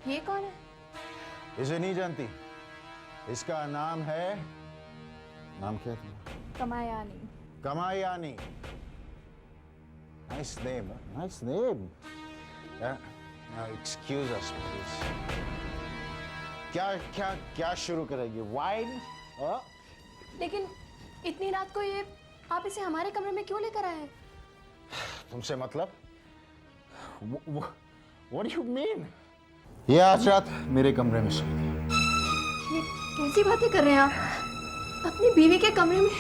ये कौन है? इसे नहीं जानती? इसका नाम है, नाम क्या था? Kamayani. Kamayani. Nice name, nice name. Excuse us please. क्या क्या क्या शुरू करेगी? वाइन? लेकिन इतनी रात को ये आप इसे हमारे कमरे में क्यों लेकर आए हैं? तुमसे मतलब? What do you mean? ये आज रात मेरे कमरे में सोएगी। ये कैसी बातें कर रहे हैं आप? अपनी बीवी के कमरे में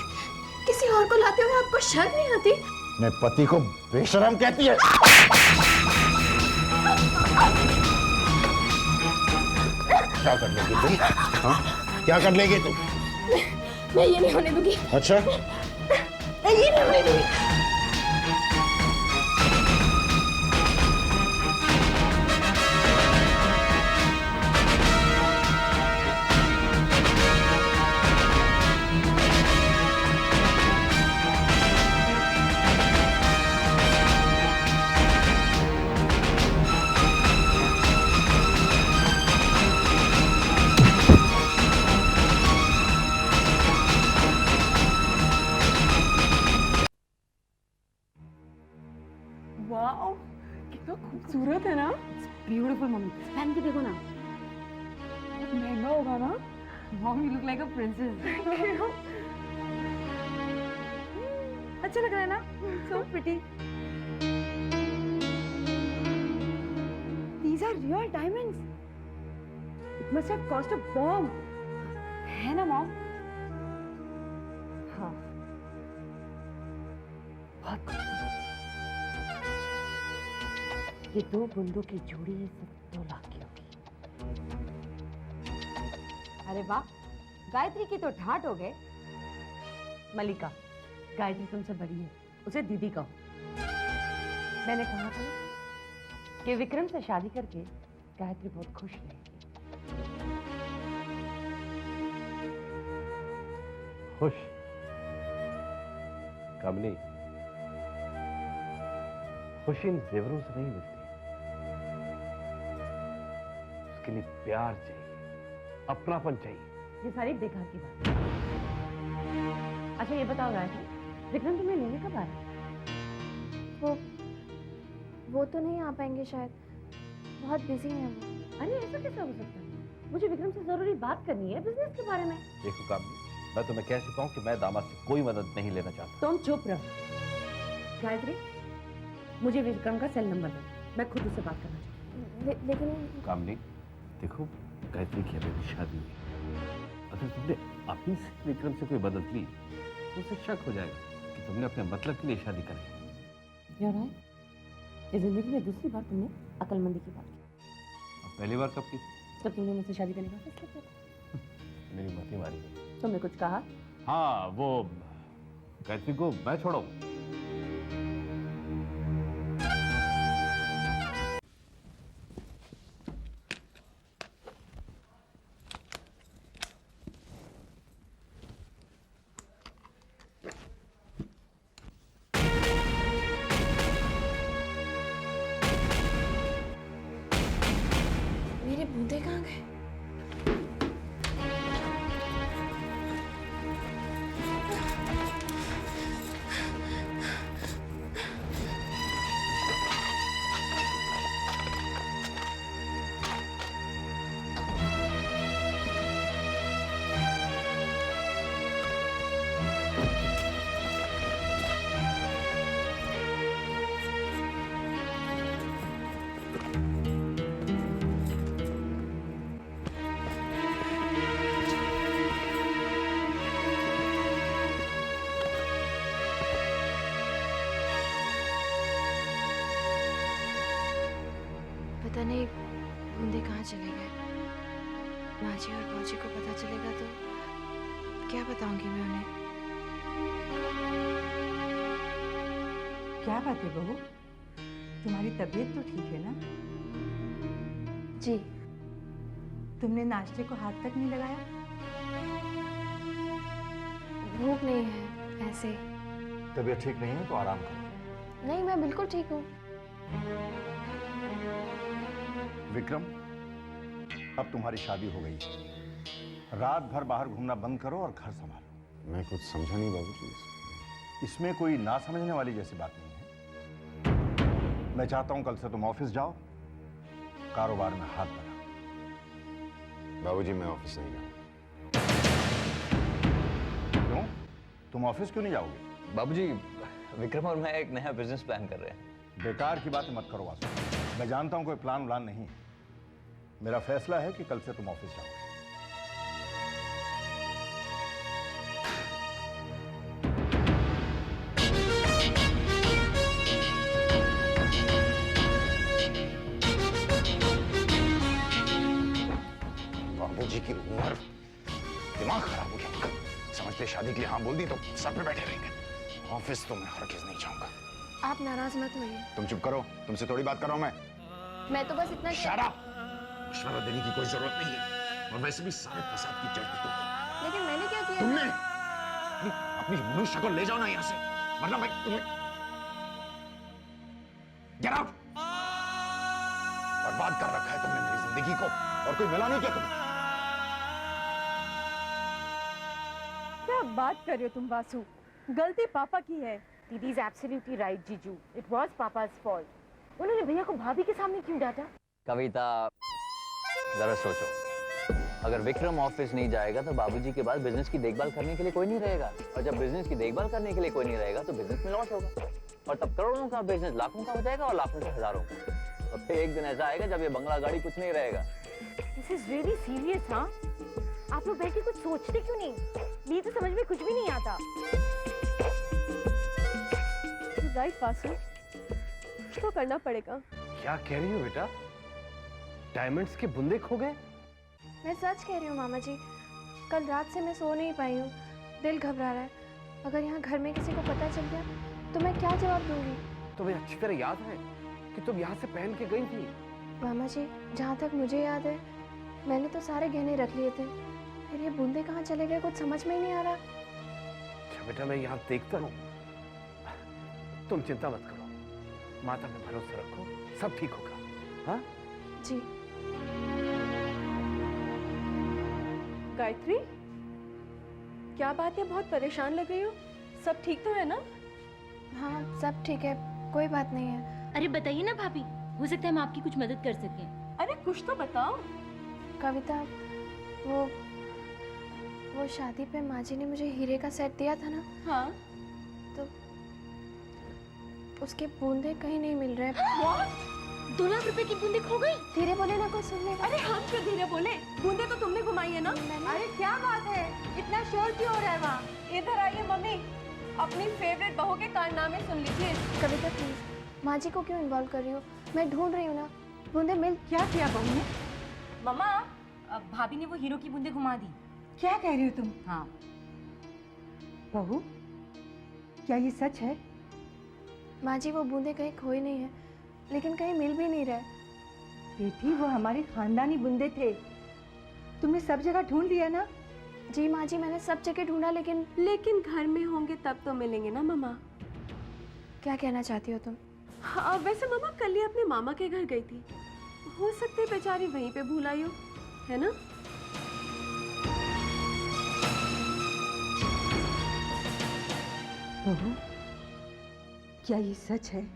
किसी और को लाते हुए आपको शर्म नहीं आती? मैं पति को बेशरम कहती है? क्या कर लेगी तुम? हाँ? क्या कर लेगी तुम? मैं ये नहीं होने दूंगी। अच्छा? मैं ये नहीं होने दूंगी। वाओ, कितना खूबसूरत है ना। ब्यूटीफुल मम्मी, पहन के देखो ना। बहुत महंगा होगा ना। Mom you look like a princess. अच्छा लग रहा है ना? So pretty. These are real diamonds. It must have cost a bomb. है ना मॉम? हाँ, बहुत खूबसूरत। ये दो बूंदों की जोड़ी है, सिर्फ 2 लाख की होगी। अरे वाह, गायत्री की तो ठाट हो गए। मलिका, गायत्री तुमसे बड़ी है, उसे दीदी कहो। मैंने कहा था कि विक्रम से शादी करके गायत्री बहुत खुश रहेगी। खुश? कामनी, खुशी इन जेवरों से नहीं मिलती। उसके लिए प्यार चाहिए, अपनापन चाहिए। ये सारी बेकार की बात है। अच्छा ये बताओ गायत्री, विक्रम तुम्हें लेने कब आ रहा है? वो तो नहीं आ पाएंगे शायद, बहुत बिजी हैं वो। अरे ऐसा कैसा हो सकता है? मुझे विक्रम से जरूरी बात करनी है बिजनेस के बारे में। देखो कामनी, मैं तुम्हें कह चुका हूं कि मैं दामाद से कोई मदद नहीं लेना चाहता। तुम चुप रहो। गायत्री, मुझे विक्रम का सेल नंबर दो, मैं खुद उससे बात करना चाहती हूँ। लेकिन कामनी, देखो गायत्री की अभी शादी हुई। अगर तुमने अभी से विक्रम से कोई मदद ली तो उसे शक हो जाएगा कि तुमने अपने मतलब के लिए शादी करी। यार है, इस जिंदगी में दूसरी बार तुमने अकलमंदी की बात की। अब पहली बार कब की? जब तुमने मुझसे शादी करने का फैसला किया था। मेरी मती मारी गई। तुमने कुछ कहा? हाँ, वो गायत्री को मैं छोड़ो। मेरे बूंदे कहाँ गए? पता नहीं बूंदे कहाँ चले गए। माजी और फौजी को पता चलेगा तो क्या बताऊंगी मैं उन्हें? क्या बात है बहू, तुम्हारी तबीयत तो ठीक है ना? जी। तुमने नाश्ते को हाथ तक नहीं लगाया? भूख नहीं है ऐसे। तबीयत ठीक नहीं है तो आराम करो। नहीं, मैं बिल्कुल ठीक हूँ। विक्रम, अब तुम्हारी शादी हो गई है, रात भर बाहर घूमना बंद करो और घर संभालो। मैं कुछ समझा नहीं बाबूजी। इसमें कोई ना समझने वाली जैसी बात नहीं है। मैं चाहता हूं कल से तुम ऑफिस जाओ, कारोबार में हाथ बढ़ाओ। बाबूजी मैं ऑफिस नहीं जाऊंगा। क्यों? तुम ऑफिस क्यों नहीं जाओगे? बाबूजी, विक्रम और मैं एक नया बिजनेस प्लान कर रहे हैं। बेकार की बात मत करो वासु। मैं जानता हूं कोई प्लान नहीं है। मेरा फैसला है कि कल से तुम ऑफिस जाओगे। बाबूजी की उम्र, दिमाग खराब हो गया उनका। समझते शादी के लिए हाँ बोल दी तो सर पे बैठे रहेंगे। ऑफिस तो मैं हरगिज नहीं जाऊंगा। आप नाराज मत होइए। तुम चुप करो, तुमसे थोड़ी बात कर रहा हूं मैं। मैं तो बस इतना Shut up! मशवरा देने की कोई जरूरत नहीं है। और वैसे भी सारे फसाद की जड़ तो तुम हो। लेकिन मैंने क्या किया? तुमने अपनी मनुष्य को ले जाओ ना यहाँ से, वरना मैं तुम्हें Get out! बर्बाद कर रखा है तुमने मेरी जिंदगी को, और कोई मिला नहीं क्या तुम्हें? क्या बात कर रहे हो तुम वासु? गलती पापा की है। दीदी इज एब्सोल्युटली राइट जीजू, इट वाज पापा's फॉल्ट। उन्होंने भैया को भाभी के सामने क्यों डांटा? कविता, जरा सोचो, अगर विक्रम ऑफिस नहीं जाएगा तो बाबूजी के बाद बिजनेस की देखभाल करने के लिए कोई नहीं रहेगा, और जब बिजनेस की देखभाल करने के लिए कोई नहीं रहेगा तो बिजनेस में लॉस होगा, और तब करोड़ों का बिजनेस लाखों का हो जाएगा, और लाखों से हजारों का। और फिर एक दिन ऐसा आएगा जब ये बंगला गाड़ी कुछ नहीं रहेगा। This is really serious. हाँ, आप लोग बैठ के कुछ सोचते क्यों नहीं? मेरी तो समझ में कुछ भी नहीं आता। राइट वासु, तो करना पड़ेगा। क्या कह रही हो बेटा? डायमंड्स के बुंदे खो गए? मैं सच कह रही हूँ मामा जी। कल रात से मैं सो नहीं पाई हूँ, दिल घबरा रहा है। अगर यहाँ घर में किसी को पता चल गया तो मैं क्या जवाब दूंगी? तुम्हें अच्छी तरह याद है कि तुम यहाँ से पहन के गई थी? मामा जी, जहाँ तक मुझे याद है मैंने तो सारे गहने रख लिए थे, फिर ये बूंदे कहाँ चले गए कुछ समझ में ही नहीं आ रहा। अच्छा बेटा, मैं यहाँ देखता हूँ, तुम चिंता मत करो, माता पे भरोसा रखो, सब ठीक होगा। हाँ जी। गायत्री, क्या बात है? बहुत परेशान लग रही हो। सब ठीक तो है ना? हाँ सब ठीक है, कोई बात नहीं है। अरे बताइए ना भाभी, हो सकता है हम आपकी कुछ मदद कर सकें। अरे कुछ तो बताओ। कविता, वो शादी पे माँ जी ने मुझे हीरे का सेट दिया था ना, हाँ। तो उसके बूंदे कहीं नहीं मिल रहे। 2 लाख रुपए की बूंदे खो गई। धीरे बोले ना, कोई सुन लेगा। अरे हम क्यों धीरे बोले? बूंदे तो तुमने घुमाई है ना? अरे क्या बात है, इतना शोर क्यों हो रहा है वहाँ? इधर आइए मम्मी, अपनी फेवरेट बहू के कारनामे सुन लीजिए। कविता प्लीज, माँ जी को क्यों इन्वॉल्व कर रही हो? मैं ढूंढ रही हूँ ना, बूंदे मिल। क्या किया बहू ने? मम्मा, भाभी ने वो हीरो की बूंदे घुमा दी। क्या कह रही हो तुम? हाँ। बहू, क्या ये सच है? माँ जी वो बूंदे कहीं खोई नहीं है, लेकिन कहीं मिल भी नहीं रहे। बेटी, वो हमारे खानदानी बूंदे थे, तुमने सब जगह ढूंढ लिया ना? जी माँ जी, मैंने सब जगह ढूंढा, लेकिन घर में होंगे तब तो मिलेंगे ना मम्मा। क्या कहना चाहती हो तुम? हाँ, वैसे मम्मा कल ही अपने मामा के घर गई थी, हो सकते है बेचारी वहीं पे भूल आई हो, है ना? बहू, क्या ये सच है?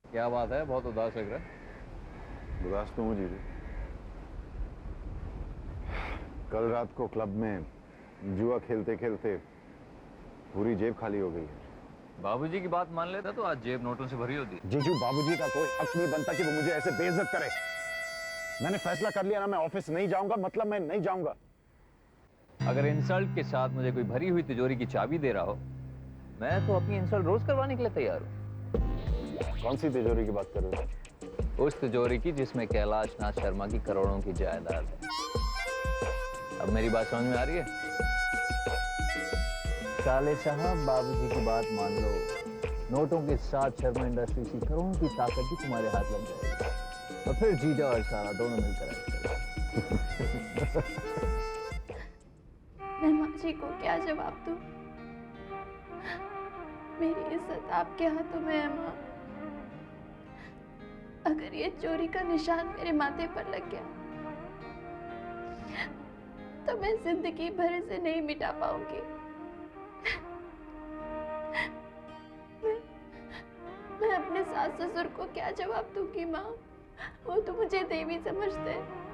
क्या बात है, बहुत उदास लग रहा है। उदास तो हूँ जीजू। कल रात को क्लब में जुआ खेलते खेलते पूरी जेब खाली हो गई है। बाबूजी की बात मान लेता तो आज जेब नोटों से भरी होती। जीजू, बाबूजी का कोई हक नहीं बनता कि वो मुझे ऐसे बेइज्जत करे। मैंने फैसला कर लिया ना, मैं ऑफिस नहीं जाऊंगा, मतलब मैं नहीं जाऊंगा। अगर इंसल्ट के साथ मुझे कोई भरी हुई तिजोरी की चाबी दे रहा हो, मैं तो अपनी इंसल्ट रोज करवाने के लिए तैयार हूँ। कौन सी तिजोरी की बात कर रहे हो? उस तिजोरी की जिसमें कैलाश नाथ शर्मा की करोड़ों की जायदाद है। अब मेरी बात समझ में आ रही है? काले साहब, बाबूजी की बात मान लो, नोटों के साथ शर्मा इंडस्ट्रीज की करोड़ों की ताकत भी तुम्हारे हाथ लग जाएगी, और फिर जीजा और सारा दोनों मिलकर आएंगे। मैं माँ जी को क्या जवाब दूं? मेरी इज्जत आपके हाथों में है माँ। अगर ये चोरी का निशान मेरे माथे पर लग गया तो मैं जिंदगी भर इसे नहीं मिटा पाऊंगी। मैं अपने सास ससुर को क्या जवाब दूंगी माँ? वो तो मुझे देवी समझते हैं।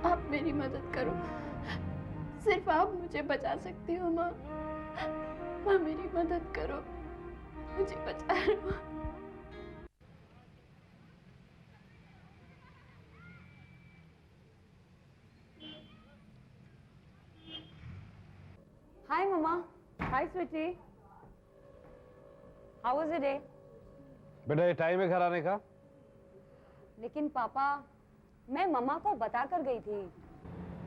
आप मेरी मदद करो, सिर्फ आप मुझे बचा सकती हो माँ। माँ मेरी मदद करो, मुझे बचा लो। Hi, Mama. Hi, sweetie. How was your day? बेटा ये टाइम है घर आने का? लेकिन पापा, मैं मम्मा को बता कर गई थी।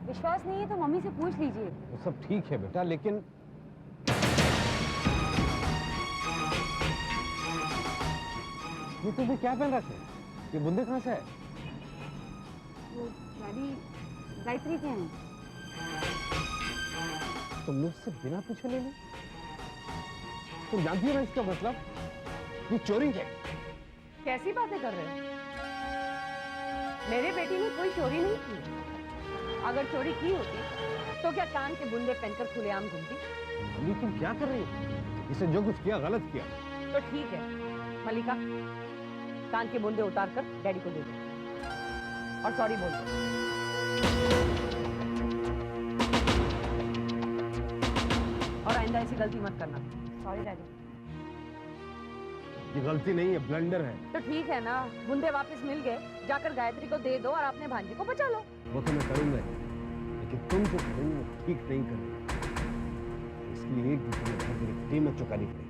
विश्वास नहीं है तो मम्मी से पूछ लीजिए। वो सब ठीक है बेटा, लेकिन ये तुमने क्या पहन रखे? ये बुंदे कहाँ से है? वो डैडी गायत्री के हैं। तुमने उससे बिना पूछे ले ली? तुम जानती हो ना इसका मतलब? ये चोरी है। कैसी बातें कर रहे हो? मेरे बेटी ने कोई चोरी नहीं की। अगर चोरी की होती तो क्या कान के बुंदे पहनकर खुलेआम घूमती? मम्मी तुम क्या कर रही हो? इसे जो कुछ किया गलत किया। तो ठीक है मलिका, कान के बुंदे उतार कर डैडी को दे दो और सॉरी बोल दो। और आइंदा ऐसी गलती मत करना। Sorry daddy. ये गलती नहीं है, ब्लंडर है। तो ठीक है ना, बुंदे वापस मिल गए, जाकर गायत्री को दे दो और अपने भांजी को बचा लो। वो तो मैं करूंगा ही, लेकिन तुम जो करोगे वो ठीक नहीं करोगे। इसके लिए एक दूसरे में मेरी कीमत चुकानी पड़ेगी।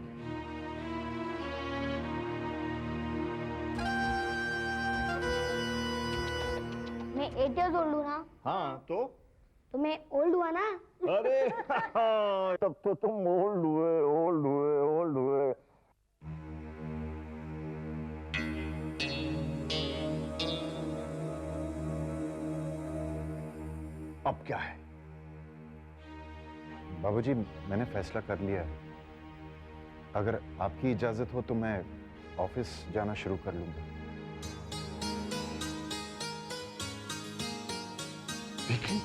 मैं 8 years old हूँ ना? हाँ तो मैं ओल्ड हुआ ना? अरे तब तो तुम ओल्ड हुए। अब क्या है? बाबूजी, मैंने फैसला कर लिया है। अगर आपकी इजाजत हो तो मैं ऑफिस जाना शुरू कर लूंगा। देखिए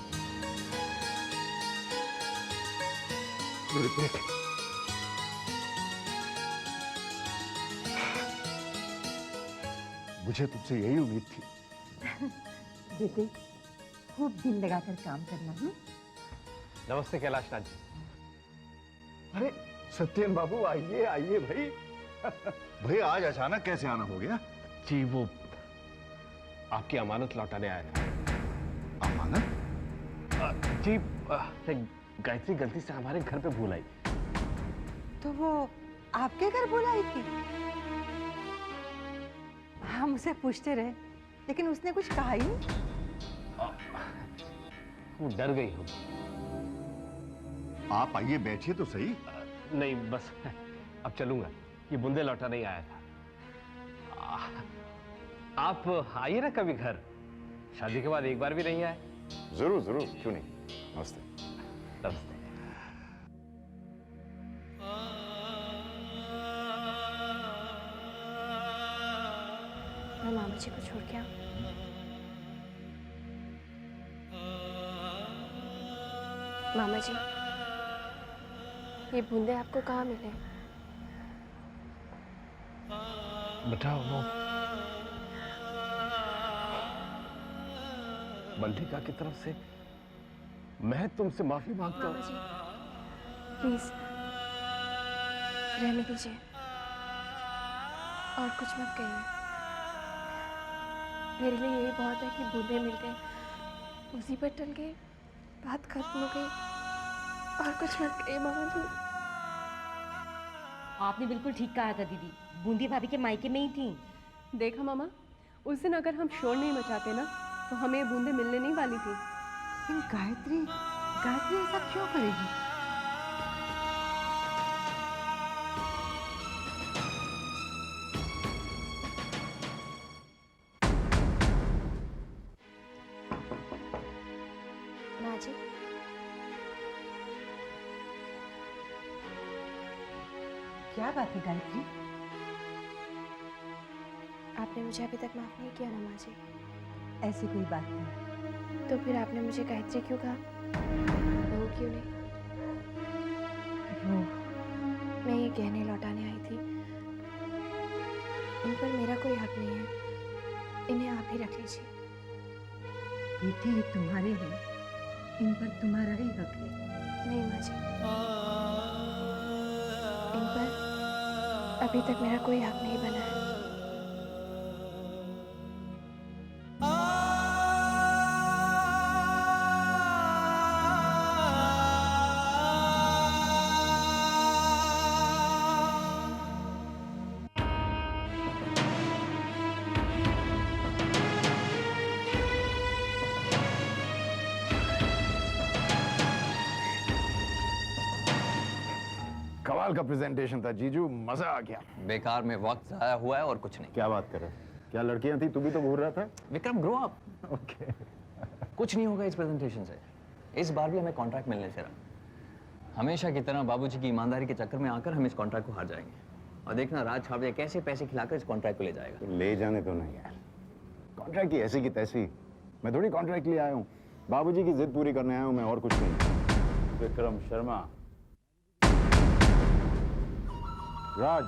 मेरे बेटे, मुझे तुमसे यही उम्मीद थी। बेटे खूब दिल लगाकर काम करना। नमस्ते कैलाश नाथ जी। अरे सत्येन बाबू, आइए आइए भाई। भाई आज अचानक कैसे आना हो गया? जी वो आपकी अमानत लौटाने आया था। अमानत? जी गायत्री गलती से हमारे घर पे भूल आई। तो वो आपके घर बुलाई थी? हम उसे पूछते रहे लेकिन उसने कुछ कहा ही नहीं। वो डर गई हो। आप आइए, बैठिए तो सही। नहीं बस अब चलूंगा, ये बुंदे लौटा नहीं आया था। आप आइए ना कभी घर, शादी के बाद एक बार भी नहीं आए। जरूर जरूर, क्यों नहीं। नमस्ते। नमस्ते। मैं मामा जी को छोड़ के आऊं? मामा जी, ये बूंदे आपको कहाँ मिले? बेटा वो मल्लिका की तरफ से मैं तुमसे माफी मांगता मामा हूँ। जी प्लीज रहने दीजिए और कुछ मत कहिए। मेरे लिए यही बहुत है कि बूंदे मिल गए, मुसीबत टल गई, बात खत्म हो गई। और कुछ मत कहिए मामा जी। आपने बिल्कुल ठीक कहा था दीदी, बूंदी भाभी के मायके में ही थी। देखा मामा, उस दिन अगर हम शोर नहीं मचाते ना तो हमें ये बूंदे मिलने नहीं वाली थी। लेकिन गायत्री ऐसा क्यों करेगी? माँ जी। क्या बात है गायत्री? आपने मुझे अभी तक माफ नहीं किया ना माँ जी। ऐसी कोई बात नहीं। तो फिर आपने मुझे गायत्री क्यों कहा, बहू क्यों नहीं? वो मैं ये गहने लौटाने आई थी, इन पर मेरा कोई हक नहीं है, इन्हें आप ही रख लीजिए। बेटी ये तुम्हारे हैं, इन पर तुम्हारा ही हक है। नहीं माँ जी, इन पर अभी तक मेरा कोई हक नहीं बना है। कमाल का प्रेजेंटेशन था जीजू, मजा आ गया। बेकार में वक्त जाया हुआ है और कुछ नहीं। क्या बात कर रहे? क्या लड़कियां थी? तू भी तो घूर रहा था। Vikram grow up. ओके। कुछ नहीं होगा इस प्रेजेंटेशन से। इस बार भी हमें कॉन्ट्रैक्ट मिलने से रहा। हमेशा की तरह बाबूजी की ईमानदारी के चक्कर में आकर हम इस कॉन्ट्रैक्ट को हार जाएंगे। और देखना राज छावड़िया कैसे पैसे खिलाकर इस कॉन्ट्रैक्ट को ले जाएगा। तो ले जाने तो नहीं यार, कॉन्ट्रैक्ट की ऐसी की तैसी। मैं थोड़ी कॉन्ट्रैक्ट लिए आया हूँ, बाबूजी की जिद पूरी करने आया हूँ मैं, और कुछ नहीं। विक्रम शर्मा, राज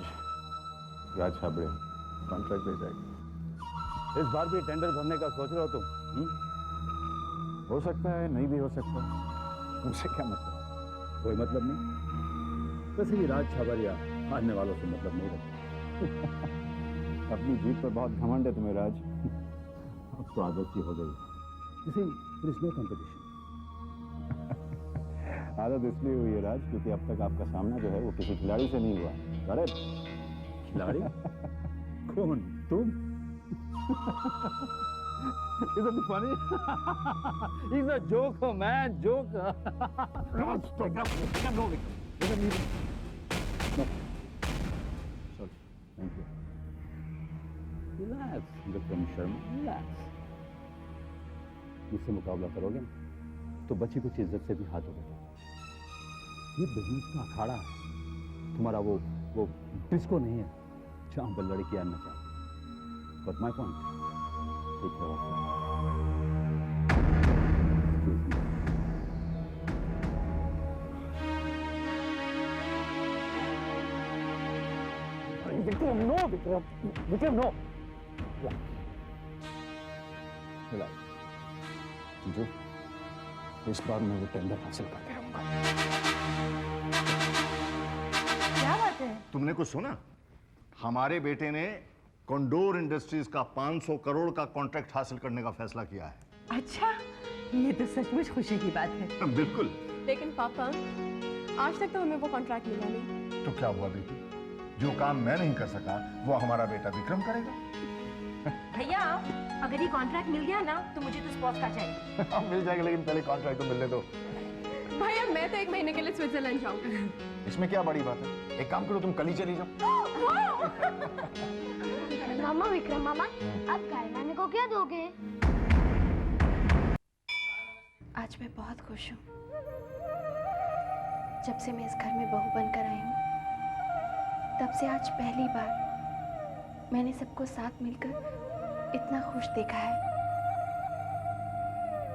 छाबड़े कॉन्ट्रैक्ट ले जाएगी। इस बार भी टेंडर भरने का सोच रहे हो तुम? हो सकता है, नहीं भी हो सकता। मुझसे क्या मतलब? कोई मतलब नहीं। वैसे भी राज छाबड़िया हारने वालों से मतलब नहीं रखता। अपनी जीत पर बहुत घमंड है तुम्हें राज। अब तो आदत सी हो गई। इसमें कंपटीशन। आदत इसलिए हुई है राज, क्योंकि अब तक आपका सामना जो है वो किसी खिलाड़ी से नहीं हुआ। करेक्ट? खिलाड़ी? कौन? तुम? Isn't it funny? He's a joker, man, joker. No. Sorry, thank you. Relax, Vikram Sharma, relax. मुझसे मुकाबला करोगे तो बची कुछ इज्जत से भी हाथ होगा। ये बिजनेस का अखाड़ा है, तुम्हारा वो डिस्को नहीं है जहां पर लड़कियां नचाती। Got my point? ठीक है। विक्रम नो। जीजू, इस बार मैं वो टेंडर हासिल करके रहूंगा। क्या बात है? तुमने कुछ सुना? हमारे बेटे ने कॉन्डोर इंडस्ट्रीज का 500 करोड़ का कॉन्ट्रैक्ट हासिल करने का फैसला किया है। अच्छा, ये तो सचमुच खुशी की बात है। बिल्कुल। लेकिन पापा, आज तक तो हमें वो कॉन्ट्रैक्ट मिला नहीं। तो क्या हुआ बेटी? जो काम मैं नहीं कर सका वो हमारा बेटा विक्रम करेगा। भैया, अगर ये कॉन्ट्रैक्ट मिल गया ना तो मुझे तो स्पॉट का चाहिए। मिल जाएगा, लेकिन पहले कॉन्ट्रैक्ट तो मिलने दो। भैया, मैं तो 1 महीने के लिए स्विट्जरलैंड जाऊंगी। इसमें क्या बड़ी बात है? एक काम करो, तुम कल ही चली जाओ। मामा, विक्रम मामा, आप गाय नानी को क्या दोगे? आज मैं बहुत खुश हूँ। जब से मैं इस घर में बहू बनकर आई हूँ, तब से आज पहली बार मैंने सबको साथ मिलकर इतना खुश देखा है।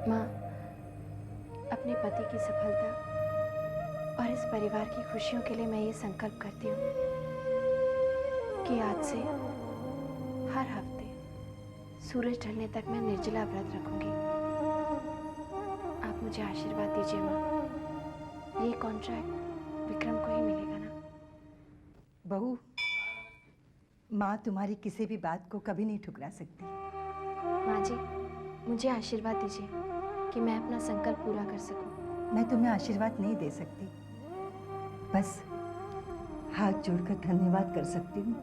माँ, अपने पति की सफलता और इस परिवार की खुशियों के लिए मैं ये संकल्प करती हूँ कि आज से हर हफ्ते सूरज ढलने तक मैं निर्जला व्रत रखूंगी। आप मुझे आशीर्वाद दीजिए माँ, ये कॉन्ट्रैक्ट विक्रम को ही मिलेगा ना? बहू, माँ तुम्हारी किसी भी बात को कभी नहीं ठुकरा सकती। माँ जी, मुझे आशीर्वाद दीजिए कि मैं अपना संकल्प पूरा कर सकूं। मैं तुम्हें आशीर्वाद नहीं दे सकती, बस हाथ जोड़कर धन्यवाद कर सकती हूँ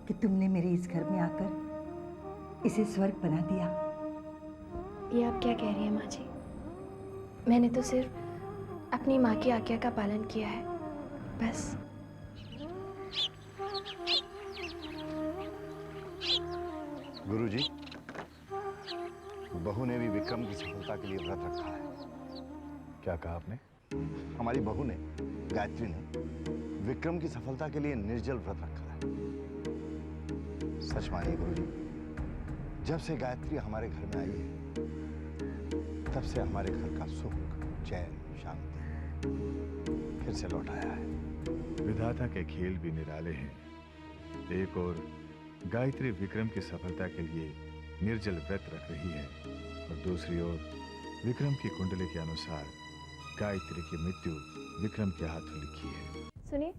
कि तुमने मेरे इस घर में आकर इसे स्वर्ग बना दिया। ये आप क्या कह रही हैं माँ जी? मैंने तो सिर्फ अपनी माँ की आज्ञा का पालन किया है, बस। गुरुजी, बहू ने भी विक्रम की सफलता के लिए व्रत रखा है। क्या कहा आपने? हमारी बहू ने, गायत्री ने, विक्रम की सफलता के लिए निर्जल व्रत रखा है। सच मानिए गुरुजी, जब से गायत्री हमारे घर में आई है, तब से हमारे घर का सुख, चैन, शांति फिर से लौट आया है। विधाता के खेल भी निराले हैं। एक और गायत्री विक्रम की सफलता के लिए निर्जल व्रत रख रही है और दूसरी ओर विक्रम की कुंडली के अनुसार गायत्री की मृत्यु विक्रम के हाथों लिखी है। सुनिए,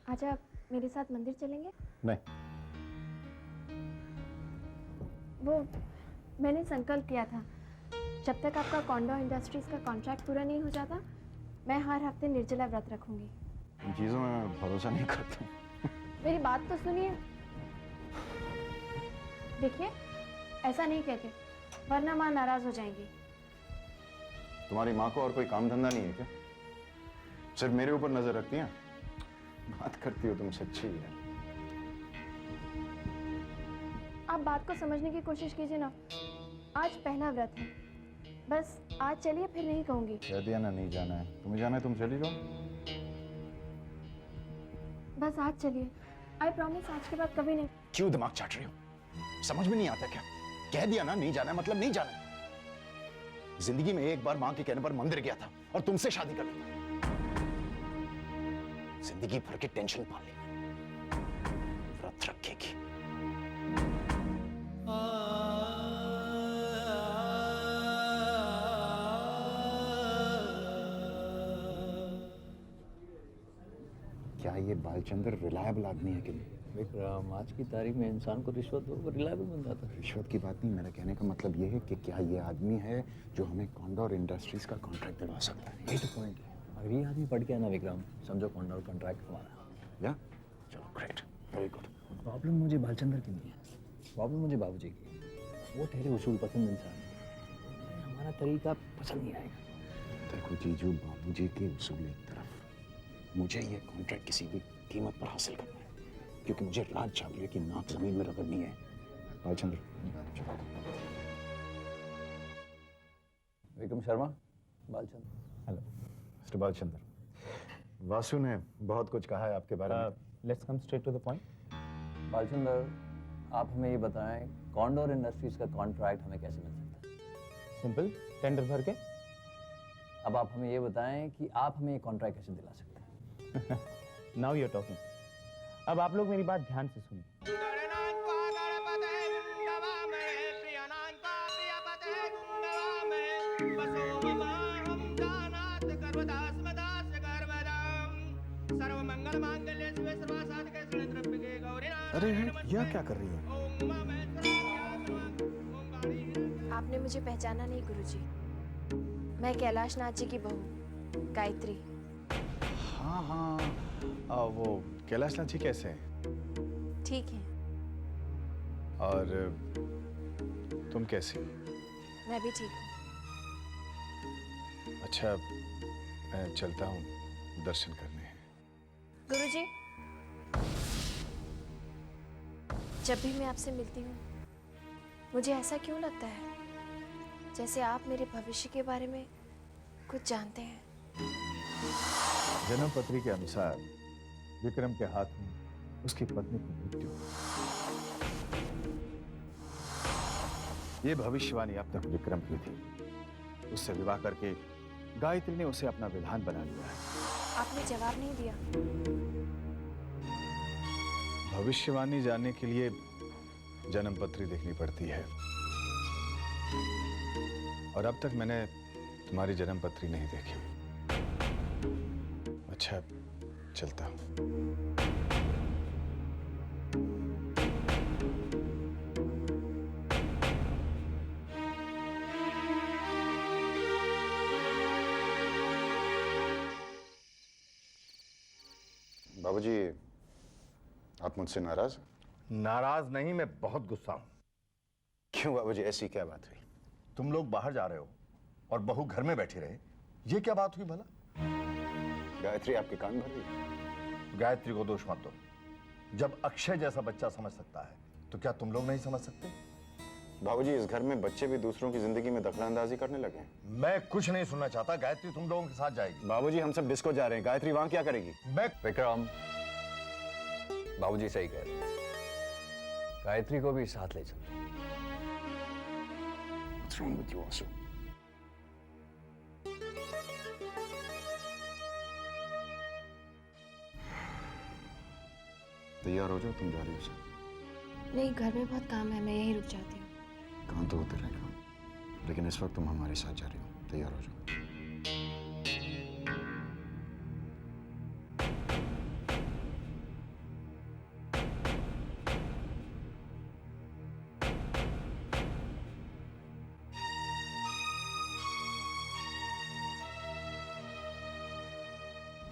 आज आप मेरे साथ मंदिर चलेंगे? नहीं। वो मैंने संकल्प किया था, जब तक आपका कॉन्डो इंडस्ट्रीज का कॉन्ट्रैक्ट पूरा नहीं हो जाता, मैं हर हफ्ते निर्जला व्रत रखूंगी। इन चीजों में भरोसा नहीं करता हूँ। मेरी बात तो सुनिए। देखिए, ऐसा नहीं कहते, वरना माँ नाराज हो जाएंगी। तुम्हारी माँ को और कोई काम धंधा नहीं है क्या? सिर्फ मेरे ऊपर नजर रखती हैं? बात करती हो तुम सच्ची है। आप बात को समझने की कोशिश कीजिए ना। आज पहला व्रत है, बस आज चलिए, फिर नहीं कहूंगी। कह दिया ना नहीं जाना है। तुम्हें जाना है, तुम चली जाओ। बस आज चलिए, आई प्रॉमिस आज के बाद कभी नहीं। क्यों दिमाग चाट रही हो? समझ में नहीं आता क्या? कह दिया ना नहीं जाना है, मतलब नहीं जाना है। जिंदगी में एक बार मां के कहने पर मंदिर गया था और तुमसे शादी कर ली। जिंदगी भर की टेंशन पाल ली, व्रत रखेगी। क्या ये बालचंद्र रिलायबल आदमी है कि नहीं? विक्रम, आज की तारीख में इंसान को रिश्वत दो वो रिलायबल बन जाता है। रिश्वत की बात नहीं, मेरा कहने का मतलब ये है कि क्या ये आदमी है जो हमें कॉन्डोर इंडस्ट्रीज का कॉन्ट्रैक्ट दिलवा सकता है? यही तो पॉइंट है। अगर ये आदमी पढ़ गया ना विक्रम, समझो कॉन्डोर कॉन्ट्रैक्ट हमारा। या चलो, ग्रेट, वेरी गुड। प्रॉब्लम मुझे बालचंद्र की नहीं है, प्रॉब्लम मुझे बाबूजी की है। वो ठहरे उसूल पसंद इंसान है, हमारा तरीका पसंद नहीं आएगा। देखो जीजू, बाबूजी के उसूल एक तरफ, मुझे ये कॉन्ट्रैक्ट किसी भी कीमत पर हासिल करना है, क्योंकि मुझे राज चाहिए कि नाक जमीन में रगड़नी है। बालचंद्र, विक्रम शर्मा, बालचंद्र। हेलो मिस्टर बालचंद्र, वासु ने बहुत कुछ कहा है आपके बारे में। Let's come straight to the point. Balchandra, आप हमें ये बताएं, कॉन्डोर इंडस्ट्रीज का कॉन्ट्रैक्ट हमें कैसे मिल सकता है? सिंपल, टेंडर भर के। अब आप हमें ये बताएं कि आप हमें ये कॉन्ट्रैक्ट कैसे दिला सकते हैं? Now you are talking. अब आप लोग मेरी बात ध्यान से सुनिए। अरे यह क्या कर रही है? आपने मुझे पहचाना नहीं गुरुजी, मैं कैलाश नाथ जी की बहू गायत्री। हाँ हाँ, वो कैलाश नाथ जी कैसे हैं? ठीक है। और तुम कैसी हो? मैं भी ठीक हूँ। अच्छा, मैं चलता हूँ दर्शन करने। गुरुजी, जब भी मैं आपसे मिलती हूँ, मुझे ऐसा क्यों लगता है जैसे आप मेरे भविष्य के बारे में कुछ जानते हैं। जन्म पत्री के अनुसार विक्रम के हाथ में उसकी पत्नी की मृत्यु। ये भविष्यवाणी अब तक विक्रम की थी। उससे विवाह करके गायत्री ने उसे अपना विधान बना लिया है। आपने जवाब नहीं दिया। भविष्यवाणी जानने के लिए जन्म पत्री देखनी पड़ती है, और अब तक मैंने तुम्हारी जन्म पत्री नहीं देखी। अच्छा, चलता हूं। बाबूजी, आप मुझसे नाराज? नाराज नहीं, मैं बहुत गुस्सा हूं। क्यों बाबूजी, ऐसी क्या बात हुई? तुम लोग बाहर जा रहे हो और बहू घर में बैठी रहे, ये क्या बात हुई भला? गायत्री आपके कान भर रही? गायत्री को दोष मत दो। जब अक्षय जैसा बच्चा समझ सकता है तो क्या तुम लोग नहीं समझ सकते? बाबूजी, इस घर में बच्चे भी दूसरों की जिंदगी में दखलंदाजी करने लगे हैं। मैं कुछ नहीं सुनना चाहता। गायत्री तुम लोगों के साथ जाएगी। बाबूजी, हम सब डिस्को जा रहे हैं, गायत्री वहां क्या करेगी? मैं विक्रम, बाबूजी सही कह रहे हैं, गायत्री को भी साथ ले चलते हैं। What's wrong with you, Asu? तैयार हो जाओ, तुम जा रही हो। नहीं, घर में बहुत काम है, मैं यहीं रुक जाती हूँ। काम तो होते रहेगा, लेकिन इस वक्त तुम हमारे साथ जा रही हो। तैयार हो जाओ।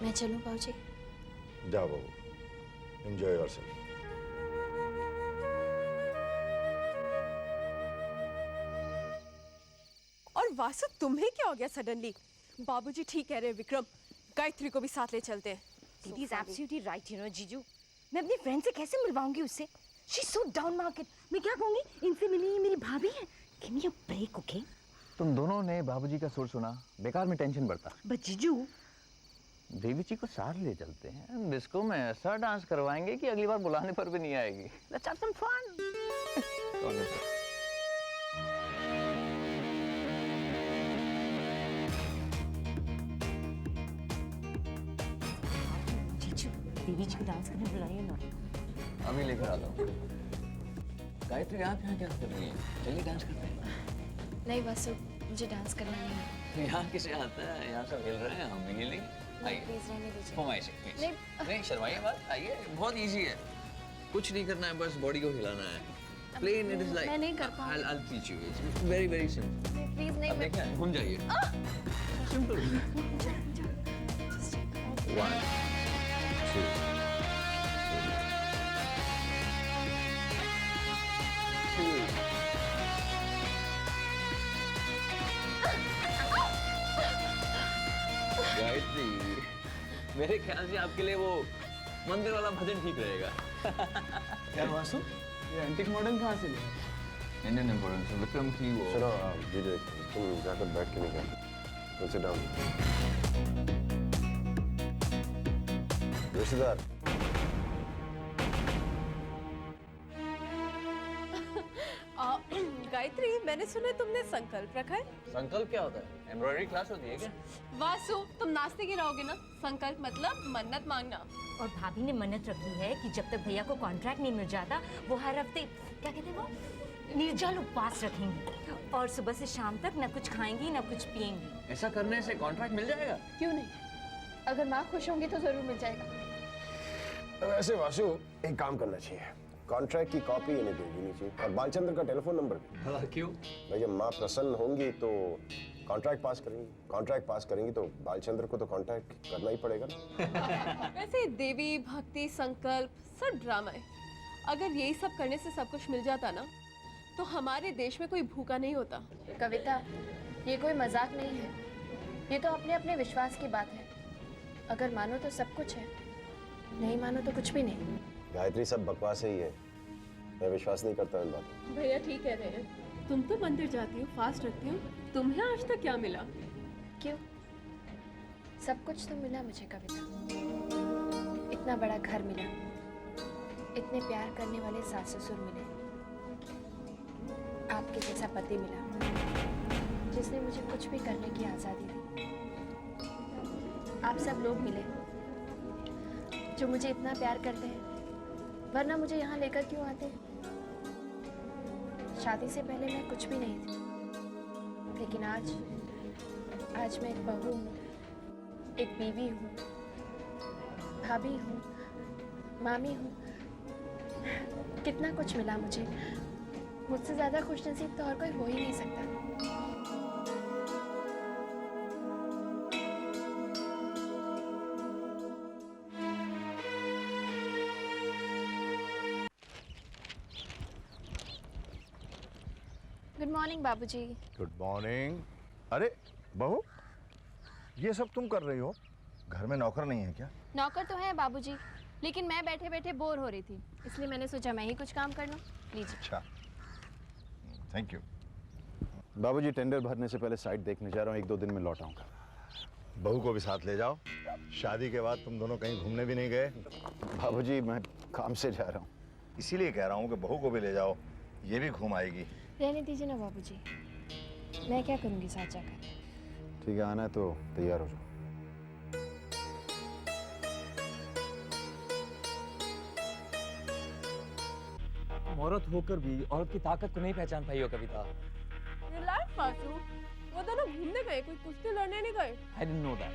मैं चलूँ बाबूजी? जाओ बाबू, एंजॉय योरसेल्फ। और वासु, तुम्हें क्या हो गया सडनली? बाबूजी ठीक कह रहे हैं विक्रम, गायत्री को भी साथ ले चलते हैं। दीदी is absolutely right, you know जीजू। मैं अपनी फ्रेंड से कैसे मिलवाऊंगी उससे? She is so down market. मैं क्या कहूंगी, इनसे मिली मेरी भाभी है। Give me a break, okay? तुम दोनों ने बाबूजी का सुर सुना, बेकार में टेंशन बढ़ता। बट जीजू, देवी जी को साथ ले चलते हैं, डिस्को में ऐसा डांस करवाएंगे कि अगली बार बुलाने पर भी नहीं आएगी। Let's have some fun. जीजू देवी जी को डांस करने बुलाइए ना। अभी लेकर आता हूँ। गायत्री आप यहाँ क्या कर रही है? चलिए डांस करते हैं। नहीं वासु, मुझे डांस करना नहीं है। यहाँ किसे आता है? यहाँ सब हिल रहे हैं, हम भी हिलेंगे। आइए, प्लीज रहने दीजिए। फरमाइश है, नहीं शर्माइए मत, आइए, बहुत इजी है, कुछ नहीं करना है, बस बॉडी को हिलाना है। प्लेन इट इज लाइक, मैं नहीं कर पाऊंगी। I'll teach you, it's very very simple। Please नहीं, अब मैं देखिए, घूम जाइए, सिंपल। 1 2 गायत्री, मेरे ख्याल से आपके लिए वो मंदिर वाला भजन ठीक रहेगा। यार वासु, ये एंटीक मॉडर्न कहाँ से लिया? इंडियन इम्पोर्टेंस विक्रम की वो। चलो दीदी, तुम जाकर बैठ के निकल। Sit down. रिश्तेदार, गायत्री, मैंने सुना है तुमने संकल्प रखा है। संकल्प क्या होता है? एम्ब्रॉयडरी क्लास होती है क्या? वासु, तुम नाश्ते की रहोगे ना? संकल्प मतलब मन्नत मांगना। और भाभी ने मन्नत रखी है कि जब तक भैया को कॉन्ट्रैक्ट नहीं मिल जाता, वो हर हफ्ते क्या कहते हैं वो, निर्जल उपवास रखेंगी और सुबह से शाम तक न कुछ खाएंगी न कुछ पिएंगी। ऐसा करने से कॉन्ट्रैक्ट मिल जाएगा? क्यों नहीं? अगर माँ खुश होंगी तो जरूर मिल जाएगा। वैसे वासु, एक काम करना चाहिए, कॉन्ट्रैक्ट की कॉपी इन्हें दे देनी चाहिए और बालचंद्र का टेलीफोन नंबर भी। क्यों? भाई, जब माँ प्रसन्न होंगी तो कॉन्ट्रैक्ट पास करेंगी, कॉन्ट्रैक्ट पास करेंगी तो बालचंद्र को तो कॉन्ट्रैक्ट करना ही पड़ेगा ना। वैसे देवी भक्ति संकल्प सब ड्रामा है। अगर यही सब करने से सब कुछ मिल जाता ना, तो हमारे देश में कोई भूखा नहीं होता। कविता, ये कोई मजाक नहीं है, ये तो अपने अपने विश्वास की बात है। अगर मानो तो सब कुछ है, नहीं मानो तो कुछ भी नहीं। गायत्री, सब बकवास ही है, मैं विश्वास नहीं करता इन बातों। भैया ठीक कह रहे हैं, तुम तो मंदिर जाती हो, फास्ट रखती हो, तुम्हें आज तक क्या मिला? क्यों? सब कुछ तो मिला मुझे कविता। इतना बड़ा घर मिला, इतने प्यार करने वाले सास ससुर मिले, आपके जैसा पति मिला जिसने मुझे कुछ भी करने की आज़ादी दी। आप सब लोग मिले जो मुझे इतना प्यार करते हैं, वरना मुझे यहाँ लेकर क्यों आते? शादी से पहले मैं कुछ भी नहीं थी, लेकिन आज मैं एक बहू हूँ, एक बीवी हूँ, भाभी हूँ, मामी हूँ। कितना कुछ मिला मुझे। मुझसे ज्यादा खुशनसीब तो और कोई हो ही नहीं सकता। गुड मॉर्निंग बाबूजी। Good morning. अरे बहू, ये सब तुम कर रही हो? घर में नौकर नहीं है क्या? नौकर तो है बाबूजी, लेकिन मैं बैठे बैठे बोर हो रही थी, इसलिए मैंने सोचा मैं ही कुछ काम कर लूं। लीजिए। अच्छा, थैंक यू। बाबूजी टेंडर भरने से पहले साइट देखने जा रहा हूँ, 1-2 दिन में लौट आऊंगा। बहू को भी साथ ले जाओ। शादी के बाद तुम दोनों कहीं घूमने भी नहीं गए। बाबूजी मैं काम से जा रहा हूँ। इसीलिए कह रहा हूँ कि बहू को भी ले जाओ, ये भी घूम आएगी। रहने दीजिए ना बाबूजी, मैं क्या करूँगी साथ जाकर। ठीक है, आना है तो तैयार हो जाओ। औरत होकर भी औरत की ताकत को नहीं पहचान पाई हो कविता। रिलैक्स बासु, वो दोनों घूमने गए, कोई कुश्ती लड़ने नहीं गए। I didn't know that.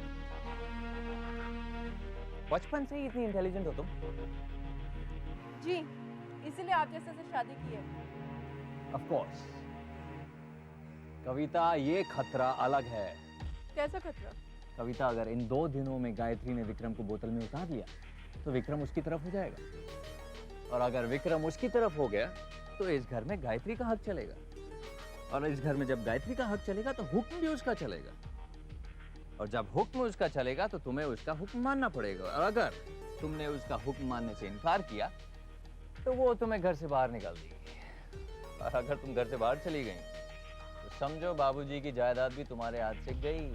बचपन से ही इतनी इंटेलिजेंट हो तुम। जी, इसीलिए आप जैसे से शादी की है। Of course. कविता, ये खतरा अलग है। कैसा खतरा? कविता, अगर इन 2 दिनों में गायत्री ने विक्रम को बोतल में उतार लिया तो विक्रम उसकी तरफ हो जाएगा, और अगर विक्रम उसकी तरफ हो गया तो इस घर में गायत्री का हक चलेगा, और इस घर में जब गायत्री का हक चलेगा तो हुक्म भी उसका चलेगा, और जब हुक्म उसका चलेगा तो तुम्हें उसका हुक्म मानना पड़ेगा, और अगर तुमने उसका हुक्म मानने से इनकार किया तो वो तुम्हें घर से बाहर निकाल देगी, और अगर तुम घर से बाहर चली गई तो समझो बाबूजी की जायदाद भी तुम्हारे हाथ से गई।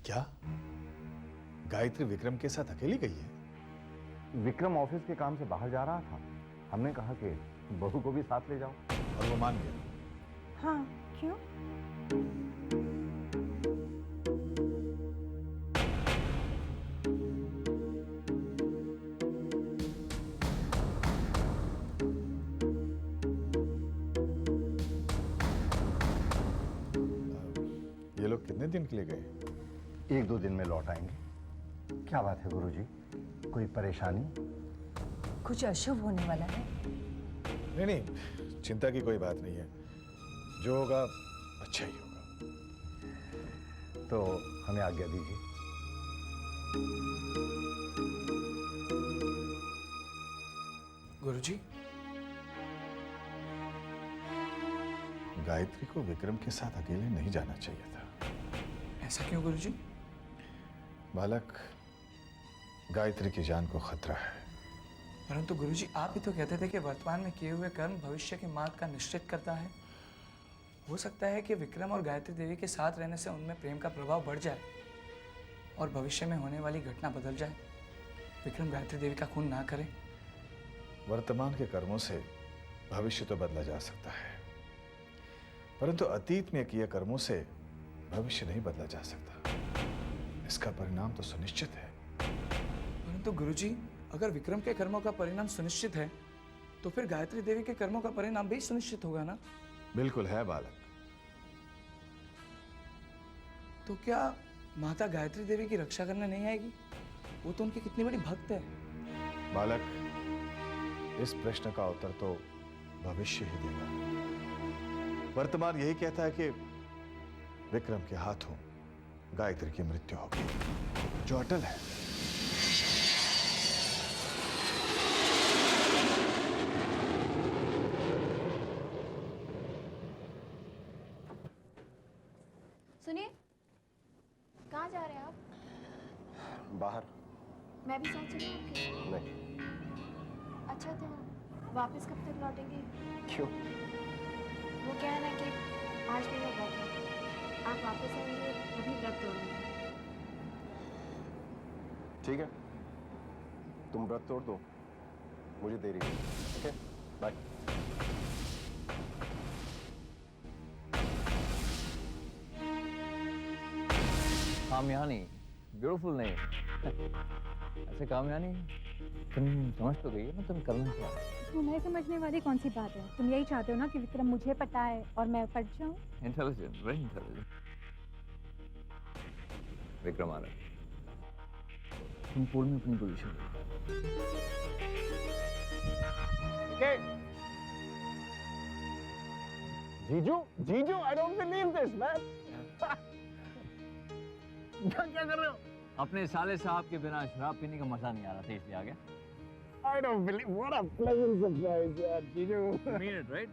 क्या गायत्री विक्रम के साथ अकेली गई है? विक्रम ऑफिस के काम से बाहर जा रहा था, हमने कहा कि बहू को भी साथ ले जाओ, और वो मान गया। हाँ, क्यों? ये लोग कितने दिन के लिए गए? 1-2 दिन में लौट आएंगे। क्या बात है गुरुजी, कोई परेशानी? कुछ अशुभ होने वाला है? नहीं नहीं, चिंता की कोई बात नहीं है, जो होगा अच्छा ही होगा। तो हमें आज्ञा दीजिए। गुरुजी, गायत्री को विक्रम के साथ अकेले नहीं जाना चाहिए था। ऐसा क्यों गुरुजी? बालक, गायत्री की जान को खतरा है। परंतु गुरुजी, आप ही तो कहते थे कि वर्तमान में किए हुए कर्म भविष्य के मार्ग का निश्चित करता है। हो सकता है कि विक्रम और गायत्री देवी के साथ रहने से उनमें प्रेम का प्रभाव बढ़ जाए और भविष्य में होने वाली घटना बदल जाए। विक्रम गायत्री देवी का खून ना करे। वर्तमान के कर्मों से भविष्य तो बदला जा सकता है, परंतु अतीत में किए कर्मों से भविष्य नहीं बदला जा सकता। इसका परिणाम तो सुनिश्चित है। परंतु गुरुजी, अगर विक्रम के कर्मों का परिणाम सुनिश्चित है तो फिर गायत्री देवी के कर्मों का परिणाम भी सुनिश्चित होगा ना? बिल्कुल है बालक। तो क्या माता गायत्री देवी की रक्षा करने नहीं आएगी? वो तो उनकी कितनी बड़ी भक्त है। बालक, इस प्रश्न का उत्तर तो भविष्य ही देगा। वर्तमान यही कहता है कि विक्रम के हाथों गायत्री की मृत्यु होगी, जो अटल है। सुनिए, कहाँ जा रहे हैं आप? बाहर। मैं भी साथ चलूं आपके? नहीं। अच्छा, तो वापस कब तक लौटेंगे? क्यों? वो क्या है ना कि आज मेरा व्रत है, आप वापस आएंगे तभी व्रत तोड़ूंगा। ठीक है, तुम व्रत तोड़ दो, मुझे देरी है। Okay, bye. Kamayani, beautiful name. ऐसे कामयानी, तुम समझ तो गई है ना तुम करना क्या है? तुम्हें समझने वाली कौन सी बात है? तुम यही चाहते हो ना कि विक्रम मुझे पटाए और मैं पट जाऊं? Intelligent, very intelligent. विक्रम आ रहा है, तुम पूल में अपनी पोजीशन जीजू, जीजू, I don't believe this, man. क्या कर रहे हो? अपने साले साहब के बिना शराब पीने का मजा नहीं आ रहा था, इसलिए आ गया। I don't believe, what a pleasant surprise, यार, जीजू। You mean it, right?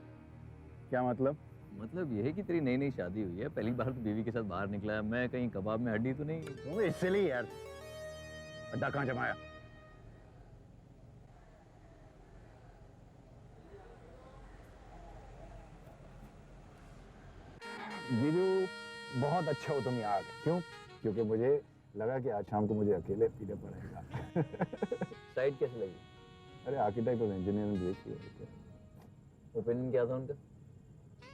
क्या मतलब? मतलब ये है कि तेरी नई नई शादी हुई है, पहली बार तो बीवी के साथ बाहर निकला है, मैं कहीं कबाब में हड्डी तो नहीं? इसलिए यार, अड्डा कहाँ जमाया? जीजू बहुत अच्छा हो तुम यहाँ आ गए। क्यों? क्योंकि मुझे लगा कि आज शाम को मुझे अकेले पीना पड़ेगा। साइड कैसे लगी? अरे आर्किटेक्ट और इंजीनियरिंग देखी है। ओपिनियन क्या था उनका?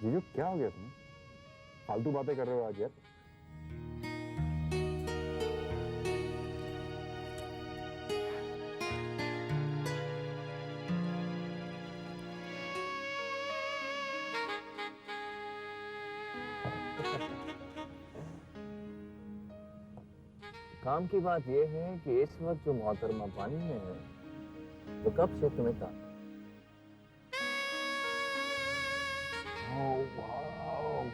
जीजू क्या हो गया तुम्हें? फालतू बातें कर रहे हो आज यार। काम की बात यह है कि इस वक्त जो मोहतरमा पानी में है तो कब से तुम्हें था?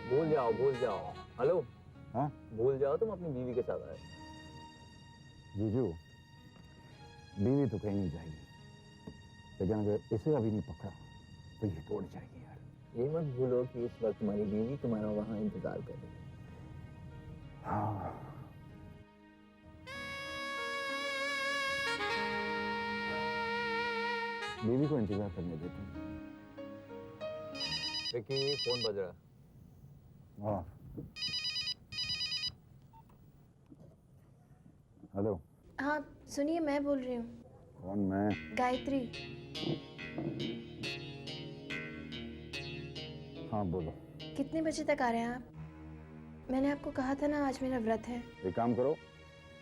भूल जाओ। हेलो, हाँ भूल जाओ तुम अपनी बीवी के साथ आए। जीजू बीवी तो कहीं नहीं जाएगी, लेकिन अगर इसे अभी नहीं पकड़ा तो ये तोड़ जाएगी यार। ये मत भूलो कि इस वक्त तुम्हारी बीवी तुम्हारा वहां इंतजार कर रही है। हाँ बीवी को इंतजार करने देती हूँ। विकी फोन बज रहा। हाँ हेलो। हाँ सुनिए, मैं बोल रही हूँ। कौन? मैं? गायत्री। हाँ बोलो। कितने बजे तक आ रहे हैं आप? मैंने आपको कहा था ना आज मेरा व्रत है। एक काम करो,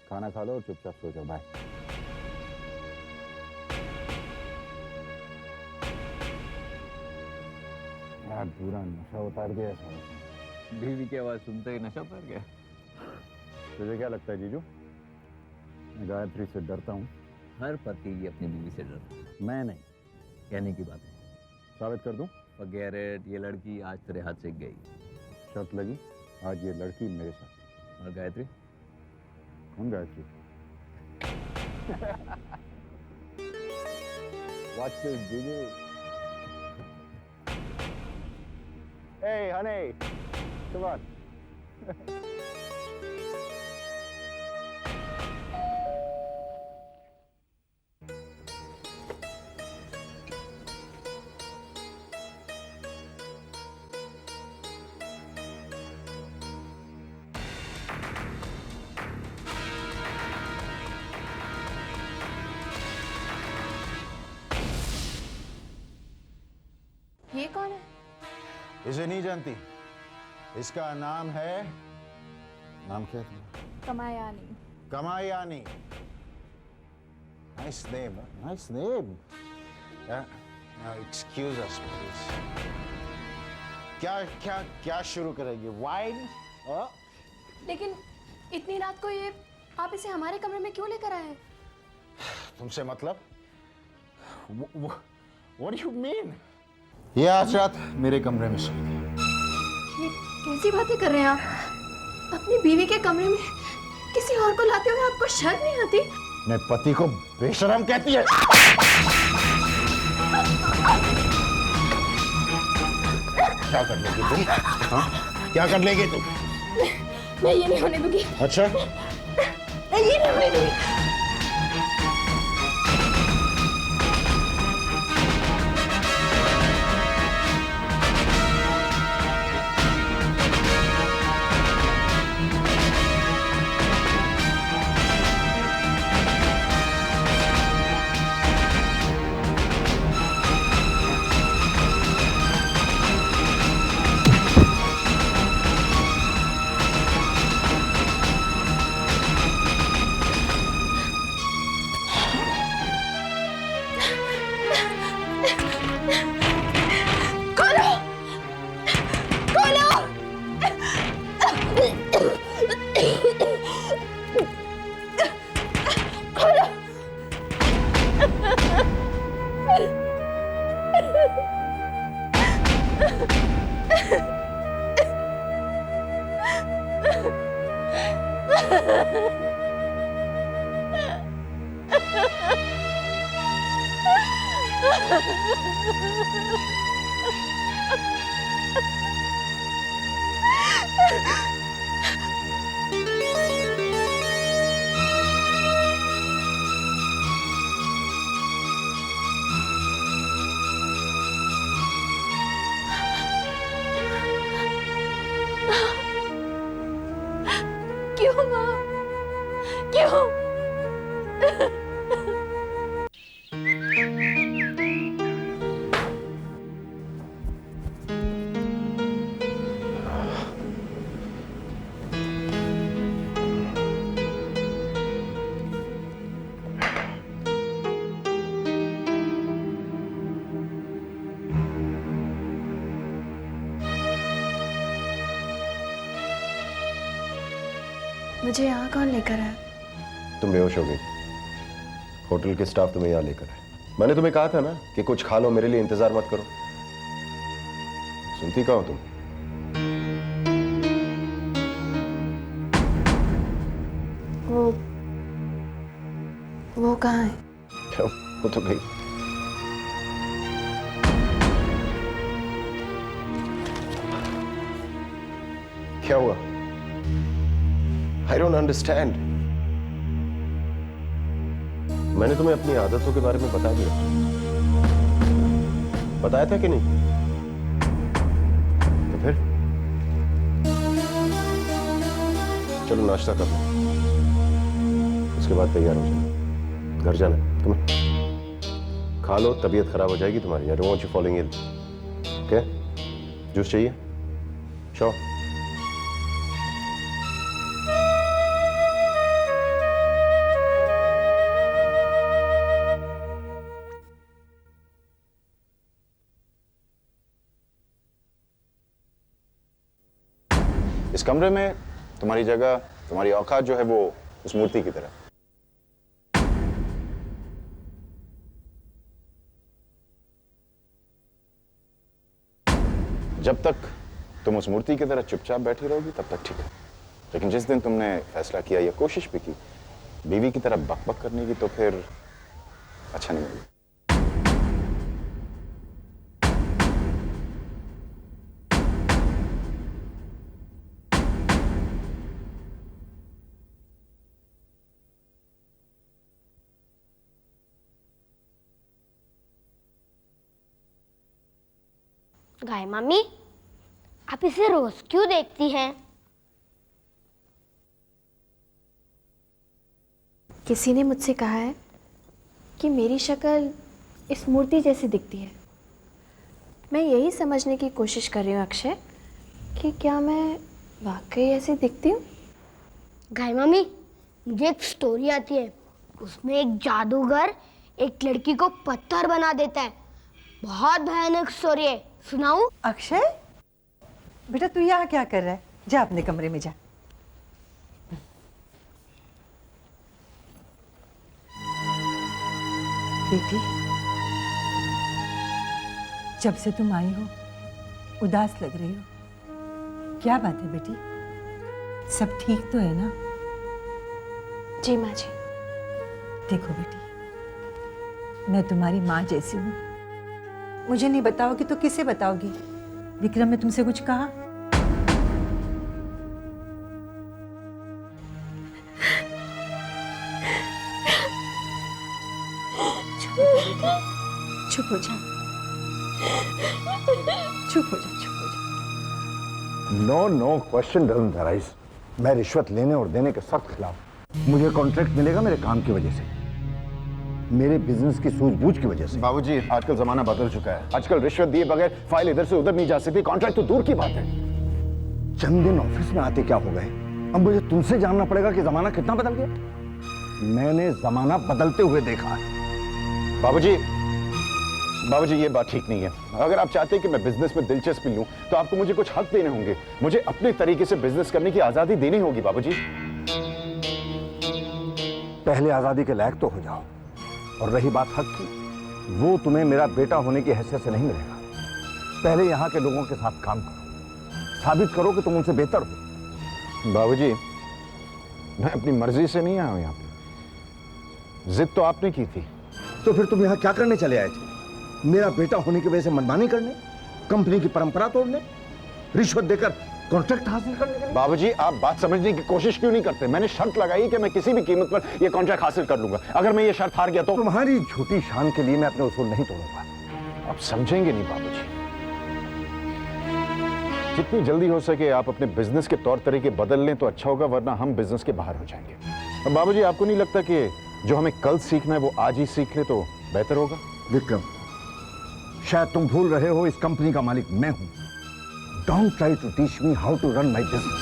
खाना खा लो और चुपचाप सो जाओ। बाय। यार पूरा नशा उतार दिया है। बीवी की आवाज सुनते ही नशा उतर गया। तुझे क्या लगता है जीजू, मैं गायत्री से डरता हूँ? हर पति अपनी बीवी से डरता है। मैं नहीं। कहने की बात है। साबित कर दूं? गैरेट, ये लड़की आज तेरे हाथ से गई। शर्त लगी, आज ये लड़की मेरे साथ। और गायत्री? कौन गायत्री? Watch this, जीजू। Hey, honey, come on. ये कौन है? इसे नहीं जानती? इसका नाम है, नाम क्या है? Kamayani. Kamayani. Nice name, nice name. Now excuse us please. क्या क्या क्या शुरू करेंगे? वाइन? लेकिन इतनी रात को ये आप इसे हमारे कमरे में क्यों लेकर आए हैं? तुमसे मतलब? What do you mean? ये आज रात मेरे कमरे में सोएगी। ये कैसी बातें कर रहे हैं आप? अपनी बीवी के कमरे में किसी और को लाते हुए आपको शर्म नहीं आती? मैं पति को बेशरम कहती है? क्या कर लेगी तुम? हाँ? क्या कर लेगी तुम? मैं ये नहीं होने दूंगी। अच्छा? मैं ये नहीं होने दूंगी। मुझे यहाँ कौन लेकर आया? तुम बेहोश हो गई। होटल के स्टाफ तुम्हें यहाँ लेकर आए। मैंने तुम्हें कहा था ना कि कुछ खा लो, मेरे लिए इंतजार मत करो। सुनती कहाँ हो तुम? वो कहाँ है? क्या वो तो गई। क्या हुआ? I don't understand. मैंने तुम्हें अपनी आदतों के बारे में बता दिया। बताया था कि नहीं? तो फिर चलो नाश्ता कर लो, उसके बाद तैयार हो जाओ, घर जाना है तुम्हें। खा लो, तबीयत खराब हो जाएगी तुम्हारी। I don't want you falling ill. Okay? Juice चाहिए? Sure. इस कमरे में तुम्हारी जगह, तुम्हारी औकात जो है वो उस मूर्ति की तरह। जब तक तुम उस मूर्ति की तरह चुपचाप बैठी रहोगी तब तक ठीक है, लेकिन जिस दिन तुमने फैसला किया या कोशिश भी की बीवी की तरह बक करने की, तो फिर अच्छा नहीं लगेगा। गाय मम्मी, आप इसे रोज क्यों देखती हैं? किसी ने मुझसे कहा है कि मेरी शक्ल इस मूर्ति जैसी दिखती है। मैं यही समझने की कोशिश कर रही हूँ अक्षय कि क्या मैं वाकई ऐसी दिखती हूँ। गाय मम्मी, मुझे एक स्टोरी आती है, उसमें एक जादूगर एक लड़की को पत्थर बना देता है। बहुत भयानक स्टोरी है, सुनाऊं? अक्षय, बेटा तू यहाँ क्या कर रहा है? जा अपने कमरे में जा। बेटी, जब से तुम आई हो उदास लग रही हो, क्या बात है बेटी? सब ठीक तो है ना? जी माँ जी। देखो बेटी, मैं तुम्हारी माँ जैसी हूँ। मुझे नहीं बताओगी तो किसे बताओगी? विक्रम ने तुमसे कुछ कहा? चुप हो जा, चुप हो जा, चुप हो जा। No question doesn't arise. मैं रिश्वत लेने और देने के सख्त खिलाफ। मुझे कॉन्ट्रैक्ट मिलेगा मेरे काम की वजह से, मेरे बिजनेस की सूझबूझ की वजह से। बाबूजी, आजकल जमाना बदल चुका है। आजकल रिश्वत दिए बगैर फाइल इधर से उधर नहीं जा सकती, कॉन्ट्रैक्ट तो दूर की बात है। चंद दिन ऑफिस में आते क्या हो गए, अब मुझे तुमसे जानना पड़ेगा कि जमाना कितना बदल गया। मैंने जमाना बदलते हुए देखा है। बाबूजी ये बात ठीक नहीं है। अगर आप चाहते हैं कि मैं बिजनेस में दिलचस्पी लूं तो आपको मुझे कुछ हक देने होंगे। मुझे अपने तरीके से बिजनेस करने की आजादी देनी होगी बाबूजी। पहले आजादी के लायक तो हो जाओ, और रही बात हक की, वो तुम्हें मेरा बेटा होने की हैसियत से नहीं मिलेगा। पहले यहाँ के लोगों के साथ काम करो, साबित करो कि तुम उनसे बेहतर हो। बाबूजी, मैं अपनी मर्जी से नहीं आया हूं यहाँ पे, जिद तो आपने की थी। तो फिर तुम यहाँ क्या करने चले आए थे? मेरा बेटा होने की वजह से मनमानी करने, कंपनी की परंपरा तोड़ने, रिश्वत देकर कॉन्ट्रैक्ट हासिल करने के लिए? बाबूजी, आप बात समझने की कोशिश क्यों नहीं करते? मैंने शर्त लगाई कि मैं किसी भी कीमत पर यह कॉन्ट्रैक्ट हासिल कर लूंगा। अगर मैं ये शर्त हार गया तो तुम्हारी झूठी शान के लिए मैं अपने उसूल नहीं तोड़ूंगा। आप समझेंगे नहीं बाबूजी। जितनी जल्दी हो सके आप अपने बिजनेस के तौर तरीके बदल लें तो अच्छा होगा, वरना हम बिजनेस के बाहर हो जाएंगे। और बाबूजी, आपको नहीं लगता कि जो हमें कल सीखना है वो आज ही सीख ले तो बेहतर होगा? विक्रम, शायद तुम भूल रहे हो, इस कंपनी का मालिक मैं हूं। Don't try to teach me how to run my business.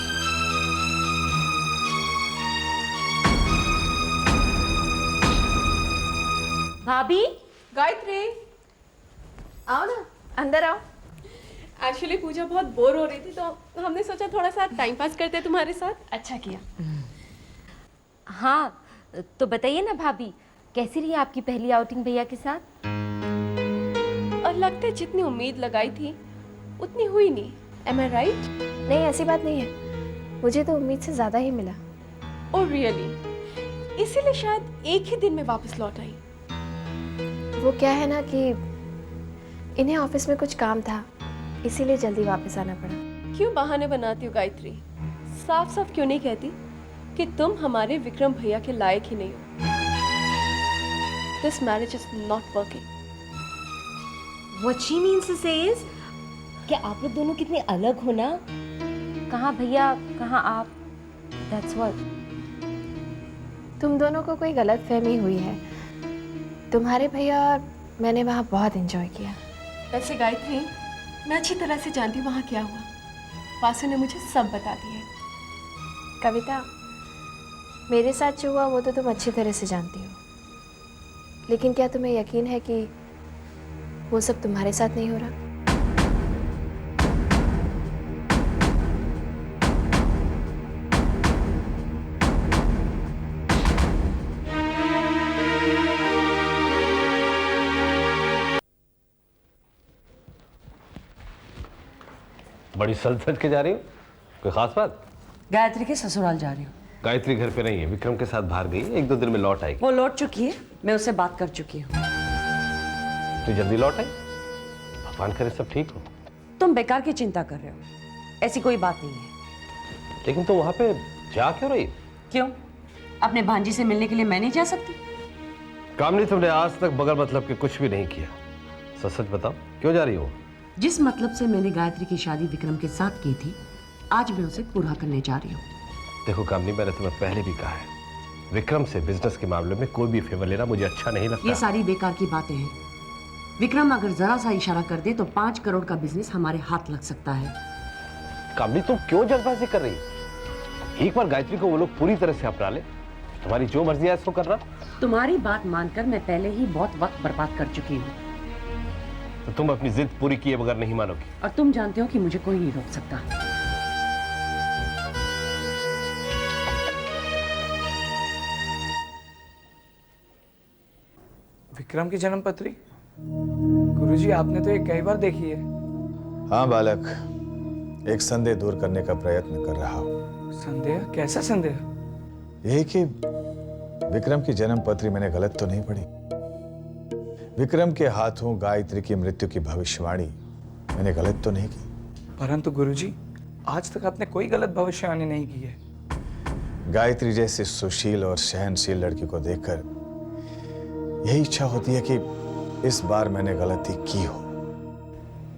भाभी, गायत्री, आओ ना, अंदर आओ। एक्चुअली पूजा बहुत बोर हो रही थी तो हमने सोचा थोड़ा सा टाइम पास करते तुम्हारे साथ। अच्छा किया। हाँ, तो बताइए ना भाभी, कैसी रही आपकी पहली आउटिंग भैया के साथ? और लगता है जितनी उम्मीद लगाई थी उतनी हुई नहीं। Am I right? नहीं, ऐसी बात नहीं है, मुझे तो उम्मीद से ज़्यादा ही मिला। Oh really? इसीलिए शायद एक ही दिन में वापस लौट आई। वो क्या है ना कि इन्हें ऑफिस में कुछ काम था, इसीलिए जल्दी वापस आना पड़ा। क्यों बहाने बनाती हो गायत्री? साफ साफ क्यों नहीं कहती कि तुम हमारे विक्रम भैया के लायक ही नहीं हो? This marriage is not working. What she means to say is कि आप लोग दोनों कितने अलग हो ना, कहाँ भैया कहाँ आप, that's what। तुम दोनों को कोई गलत फहमी हुई है। तुम्हारे भैया और मैंने वहाँ बहुत एंजॉय किया। वैसे गायत्री, मैं अच्छी तरह से जानती हूँ वहाँ क्या हुआ। वासु ने मुझे सब बता दिया है। कविता, मेरे साथ जो हुआ वो तो तुम अच्छी तरह से जानती हो, लेकिन क्या तुम्हें यकीन है कि वो सब तुम्हारे साथ नहीं हो रहा? बड़ी सज सज के जा रही हो, कोई खास बात? गायत्री के ससुराल जा रही हूँ। गायत्री घर पे नहीं है, विक्रम के साथ बाहर गई है, 1-2 दिन में लौट आएगी। वो लौट चुकी है, मैं उससे बात कर चुकी हूँ। तू जल्दी लौट आई, भगवान करे सब ठीक हो। तुम बेकार की चिंता कर रहे हो, ऐसी कोई बात नहीं है। लेकिन तुम वहां पे जा क्यों रही? क्यों? अपने भांजी से मिलने के लिए मैं नहीं जा सकती? कामनी, तुमने आज तक बगैर मतलब के कुछ भी नहीं किया, सच सच बताओ, क्यों जा रही हो? जिस मतलब से मैंने गायत्री की शादी विक्रम के साथ की थी, आज मैं उसे पूरा करने जा रही हूँ। देखो कामनी, मैंने तुम्हें पहले भी कहा है, विक्रम से बिजनेस के मामले में कोई भी फेवर लेना मुझे अच्छा नहीं लगता। ये सारी बेकार की बातें हैं। विक्रम अगर जरा सा इशारा कर दे तो 5 करोड़ का बिजनेस हमारे हाथ लग सकता है। कामनी, तुम क्यों जल्दबाजी कर रही? एक बार गायत्री को वो लोग पूरी तरह से अपना ले, तुम्हारी जो मर्जी है इसको करना। तुम्हारी बात मानकर मैं पहले ही बहुत वक्त बर्बाद कर चुकी हूँ। तो तुम अपनी जिद पूरी किए बगैर नहीं मानोगी। और तुम जानते हो कि मुझे कोई नहीं रोक सकता। विक्रम की जन्म पत्री? गुरुजी, आपने तो ये कई बार देखी है। हाँ बालक, एक संदेह दूर करने का प्रयत्न कर रहा हूँ। संदेह? कैसा संदेह? यही कि विक्रम की जन्म पत्री मैंने गलत तो नहीं पढ़ी। विक्रम के हाथों गायत्री की मृत्यु की भविष्यवाणी मैंने गलत तो नहीं की। परंतु गुरुजी, आज तक आपने कोई गलत भविष्यवाणी नहीं की है। गायत्री जैसी सुशील और सहनशील लड़की को देखकर यही इच्छा होती है कि इस बार मैंने गलती की हो।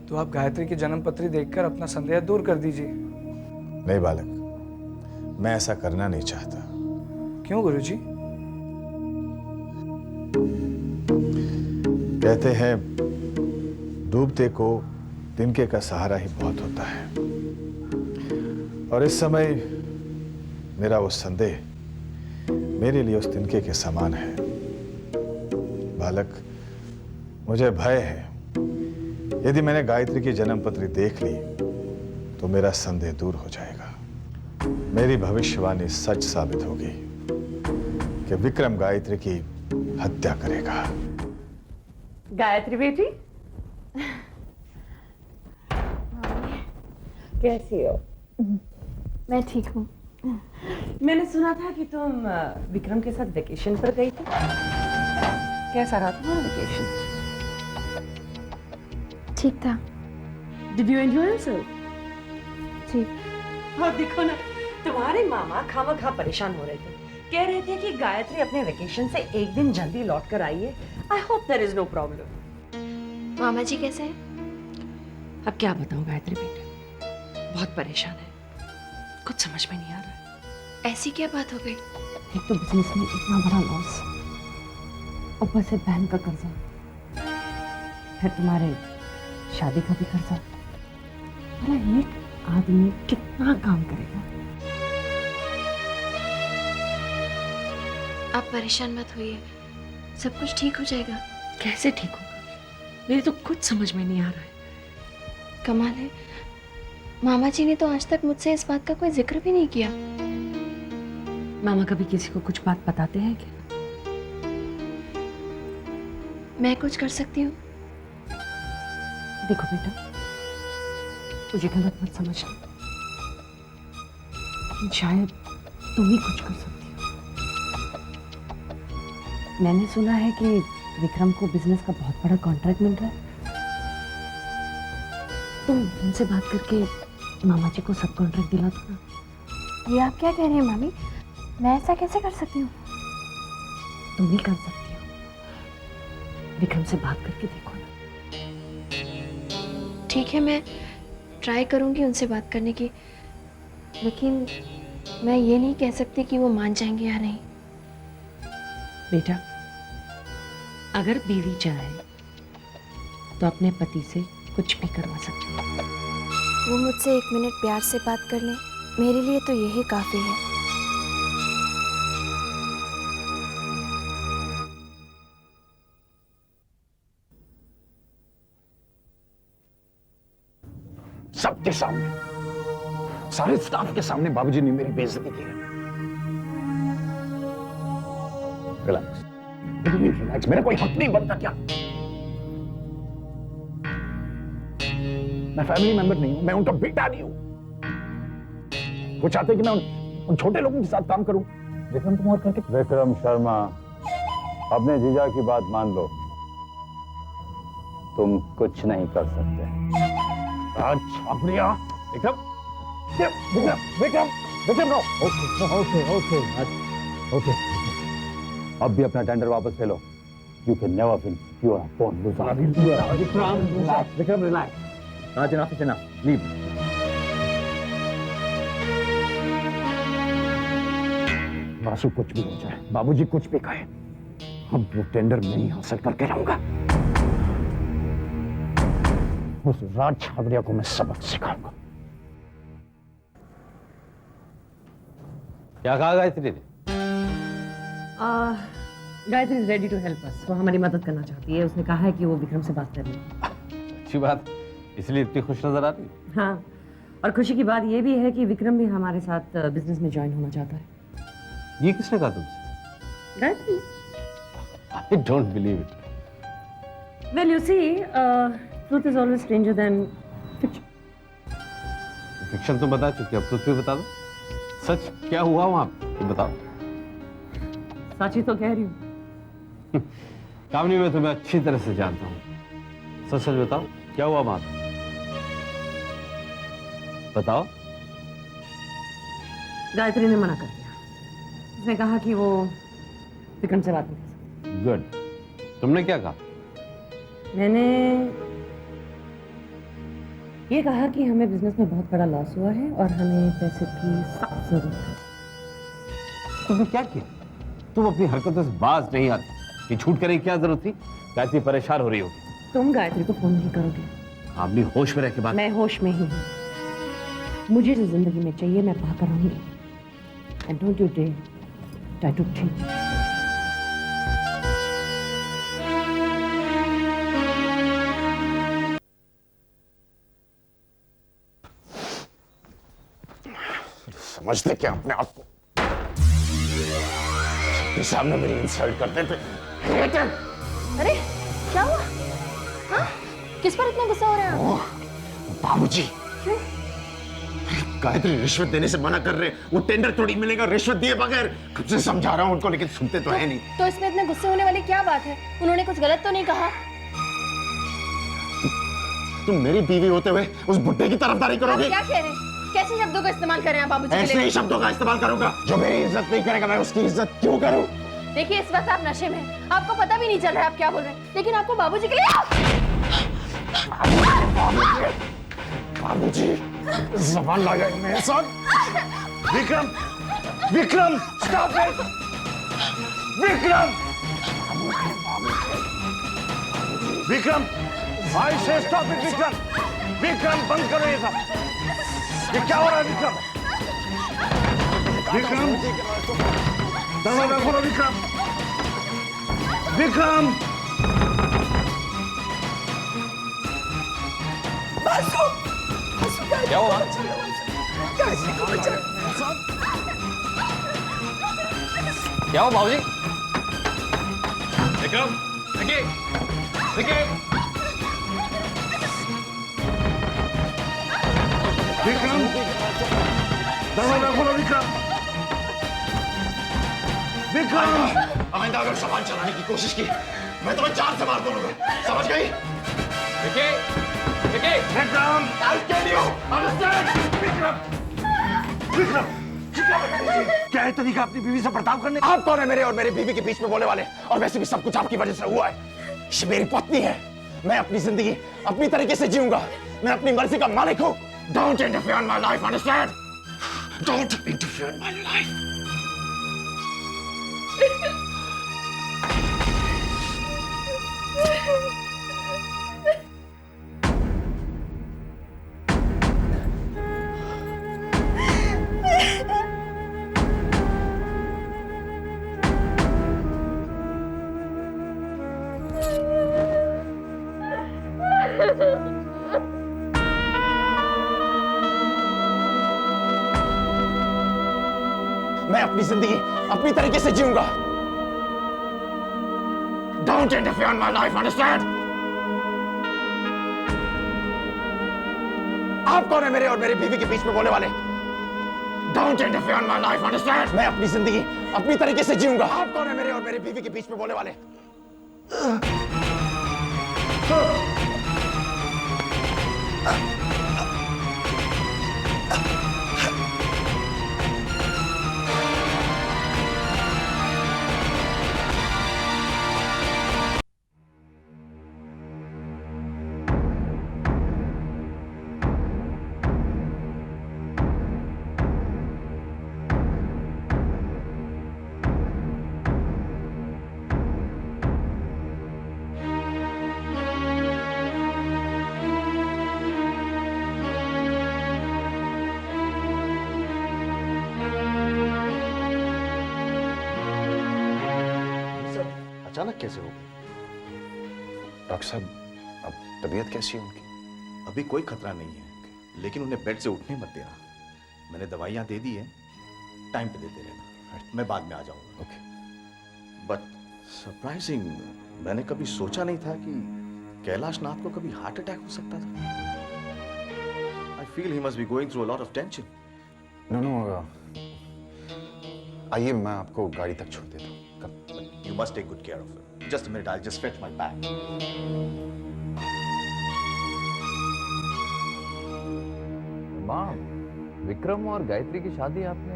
तो आप गायत्री की जन्म पत्री देखकर अपना संदेह दूर कर दीजिए। नहीं बालक, मैं ऐसा करना नहीं चाहता। क्यों गुरुजी? कहते हैं डूबते को तिनके का सहारा ही बहुत होता है, और इस समय मेरा वो संदेह मेरे लिए उस तिनके के समान है। बालक, मुझे भय है यदि मैंने गायत्री की जन्म पत्री देख ली तो मेरा संदेह दूर हो जाएगा। मेरी भविष्यवाणी सच साबित होगी कि विक्रम गायत्री की हत्या करेगा। गायत्री बेटी, कैसी हो? मैं ठीक हूँ। मैंने सुना था कि तुम विक्रम के साथ वेकेशन पर गई थी। कैसा रहा तुम्हारा वेकेशन? ठीक था। Did you enjoy yourself? जी। और देखो ना, तुम्हारे मामा खामखा परेशान हो रहे थे, कह रहे थे कि गायत्री अपने वेकेशन से एक दिन जल्दी लौट कर आई है। I hope there is no problem. मामा जी कैसे हैं? अब क्या बताऊं गायत्री बेटे, बहुत परेशान है, कुछ समझ में नहीं आ रहा है। ऐसी क्या बात हो गई? एक तो बिजनेस में इतना बड़ा लॉस, ऊपर से बहन का कर्जा, फिर तुम्हारे शादी का भी कर्जा। भला एक आदमी कितना काम करेगा? आप परेशान मत होइए, सब कुछ ठीक हो जाएगा। कैसे ठीक होगा? मेरी तो कुछ समझ में नहीं आ रहा है। कमाल है, मामा जी ने तो आज तक मुझसे इस बात का कोई जिक्र भी नहीं किया। मामा कभी किसी को कुछ बात बताते हैं क्या? मैं कुछ कर सकती हूँ? देखो बेटा, मुझे गलत मत समझना, लेकिन शायद तुम ही कुछ कर सकती हो। मैंने सुना है कि विक्रम को बिजनेस का बहुत बड़ा कॉन्ट्रैक्ट मिल रहा है। तुम उनसे बात करके मामा जी को सब कॉन्ट्रैक्ट दिला दो ना। ये आप क्या कह रहे हैं मामी? मैं ऐसा कैसे कर सकती हूँ? तुम ही कर सकती हो। विक्रम से बात करके देखो ना। ठीक है, मैं ट्राई करूँगी उनसे बात करने की, लेकिन मैं ये नहीं कह सकती कि वो मान जाएंगे या नहीं। बेटा, अगर बीवी चाहे तो अपने पति से कुछ भी करवा सकती है। वो मुझसे 1 मिनट प्यार से बात कर लें, मेरे लिए तो यही काफ़ी है। सबके सामने, सारे स्टाफ के सामने बाबूजी ने मेरी बेइज्जती की है। रिलैक्स, रिलैक्स, मेरा कोई हक नहीं बनता क्या? मैं फैमिली मेंबर नहीं हूं, मैं उनका बेटा नहीं हूं। वो चाहते कि मैं उन छोटे लोगों के साथ काम करूं। विक्रम तुम और करके। विक्रम शर्मा, अपने जीजा की बात मान लो, तुम कुछ नहीं कर सकते। Chhaparia, Vikram, Vikram, Vikram, Vikram, no. Okay, okay, okay. अब भी अपना टेंडर वापस ले लो। You can never win. You are born loser. Vikram, relax. Not enough is enough. Leave. Vasu, कुछ भी हो जाए, बाबूजी कुछ भी कहे, अब वो टेंडर मैं ही हासिल करके रहूंगा। उस राज छाबड़िया को मैं सबक सिखाऊंगा। क्या कहा गायत्री ने? Gayatri is ready to help us. वो हमारी मदद करना चाहती है। उसने कहा है कि वो विक्रम से बात कर ले। अच्छी बात, इसलिए इतनी खुश नजर आ रही। हाँ, और खुशी की बात ये भी है कि विक्रम भी हमारे साथ बिजनेस में ज्वाइन होना चाहता है। ये किसने कहा तुमसे? Gayatri. I don't believe it. Well, you see, truth is always stranger than fiction. Fiction तो बता चुकी, अब ट्रुथ भी बता दो। सच क्या हुआ वहां पे, ये बताओ। सच ही तो कह रही हूँ। कामनी, मैं तुम्हें अच्छी तरह से जानता हूँ। सच सच बताओ, क्या हुआ वहां पे? बताओ। गायत्री ने मना कर दिया। उसने कहा कि वो विक्रम से बात नहीं कर सकती। गुड। तुमने क्या कहा? मैंने ये कहा कि हमें बिजनेस में बहुत बड़ा लॉस हुआ है और हमें पैसे की सख्त जरूरत है। तुमने क्या किया? तुम अपनी हरकतों से बाज नहीं आती। ये छूट करने की क्या जरूरत थी? गायत्री परेशान हो रही होगी। तुम गायत्री को फोन नहीं करोगे। अपनी होश में रह के बात। मैं होश में ही हूँ। मुझे जो जिंदगी में चाहिए मैं पाकर रहूंगी। And don't you dare try to change. समझते क्या अपने आप को? सबके सामने मेरी इंसल्ट करते थे। अरे क्या हुआ? हाँ? किस पर इतना गुस्सा हो रहा है? बाबूजी, गायत्री रिश्वत देने से मना कर रहे। वो टेंडर थोड़ी मिलेगा रिश्वत दिए बगैर। कब से समझा रहा हूँ उनको, लेकिन सुनते तो है नहीं। तो इसमें इतने गुस्से होने वाली क्या बात है? उन्होंने कुछ गलत तो नहीं कहा? तुम मेरी बीवी होते हुए उस बुड्ढे की तरफदारी करोगे? आप क्या कह रहे हैं? कैसे शब्दों का इस्तेमाल कर रहे हैं बाबूजी के लिए? ऐसे ही शब्दों का इस्तेमाल करूंगा। जो मेरी इज्जत नहीं करेगा मैं उसकी इज्जत क्यों करूं? देखिए, इस वक्त आप नशे में हैं। आपको पता भी नहीं चल रहा है आप क्या बोल रहे हैं, लेकिन आपको बाबूजी के लिए बाबूजी ज़बान लगाए मेरे साथ। Vikram, Vikram, stop it! Vikram, Vikram, I say stop it. Vikram, Vikram, बंद करो ये सब। ये क्या हो रहा है विक्रम? विक्रम, दरवाजा खोलो विक्रम। विक्रम, क्या हुआ? क्या हो बाबूजी? विक्रम, विकी, विकी। विक्रम, दरवाजा खोलो विक्रम। विक्रम, आइंदा अगर सामान चलाने की कोशिश की मैं तुम्हें जान से मार दूंगा, समझ गई? Vicky, Vicky. Vikram, I'll kill you, understand? Vikram, Vikram, क्या है तरीका अपनी बीवी से बर्ताव करने? आप कौन है मेरे और मेरी बीवी के बीच में बोलने वाले? और वैसे भी सब कुछ आपकी वजह से हुआ है। ये मेरी पत्नी है, मैं अपनी जिंदगी अपनी तरीके से जीऊंगा, मैं अपनी मर्जी का मालिक हूँ। Don't interfere in my life, understand? Don't interfere in my life. मैं अपनी जिंदगी अपनी तरीके से जीऊंगा। Don't interfere in my life, understand? आप कौन है मेरे और मेरी बीवी के बीच में बोलने वाले? Don't interfere in my life, understand? मैं अपनी जिंदगी अपनी तरीके से जीऊंगा। आप कौन है मेरे और मेरी बीवी के बीच में बोलने वाले? अचानक कैसे हो गई? डॉक्टर साहब, अब तबीयत कैसी है उनकी? अभी कोई खतरा नहीं है, लेकिन उन्हें बेड से उठने मत देना। मैंने दवाइयां दे दी हैं, टाइम पे देते रहना। मैं बाद में आ जाऊंगा। ओके। बट सरप्राइजिंग, मैंने कभी सोचा नहीं था कि कैलाश नाथ को कभी हार्ट अटैक हो सकता था। I feel he must be going through a lot of tension. No, आइए मैं आपको गाड़ी तक छोड़ देता हूँ। You must take good care of her. Just a minute, I'll just fetch my bag. माँ, विक्रम और गायत्री की शादी आपने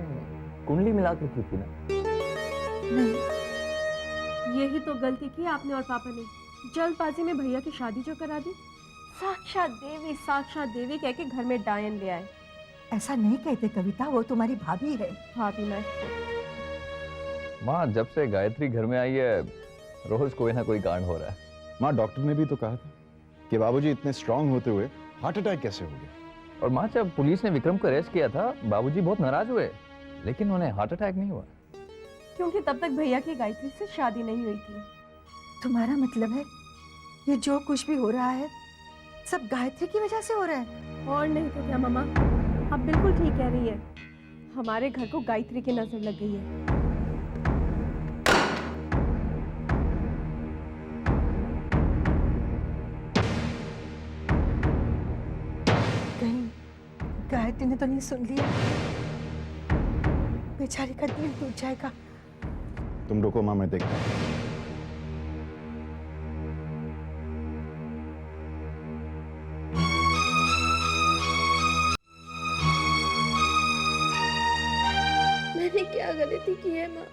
कुंडली मिलाकर की थी ना? नहीं, यही तो गलती की आपने और पापा ने। जल्दबाजी में भैया की शादी जो करा दी। साक्षात देवी कह के घर में डायन ले आए। ऐसा नहीं कहते कविता, वो तुम्हारी भाभी है। भाभी मैं माँ, जब से गायत्री घर में आई है रोज कोई ना कोई कांड हो रहा है। माँ, डॉक्टर ने भी तो कहा था कि बाबूजी इतने स्ट्रांग होते हुए हार्ट अटैक कैसे हो गया। और माँ, जब पुलिस ने विक्रम को अरेस्ट किया था बाबूजी बहुत नाराज हुए, लेकिन उन्हें हार्ट अटैक नहीं हुआ। क्योंकि तब तक भैया की गायत्री से शादी नहीं हुई थी। तुम्हारा मतलब है ये जो कुछ भी हो रहा है सब गायत्री की वजह से हो रहा है? और नहीं तो क्या मामा, आप बिल्कुल ठीक कह रही है। हमारे घर को गायत्री की नजर लग गई है। गायत्री ने तो नहीं सुन लिया? बेचारी का दिल टूट जाएगा। तुम रुको माँ, मैं देखता हूँ। मैंने क्या गलती की है माँ?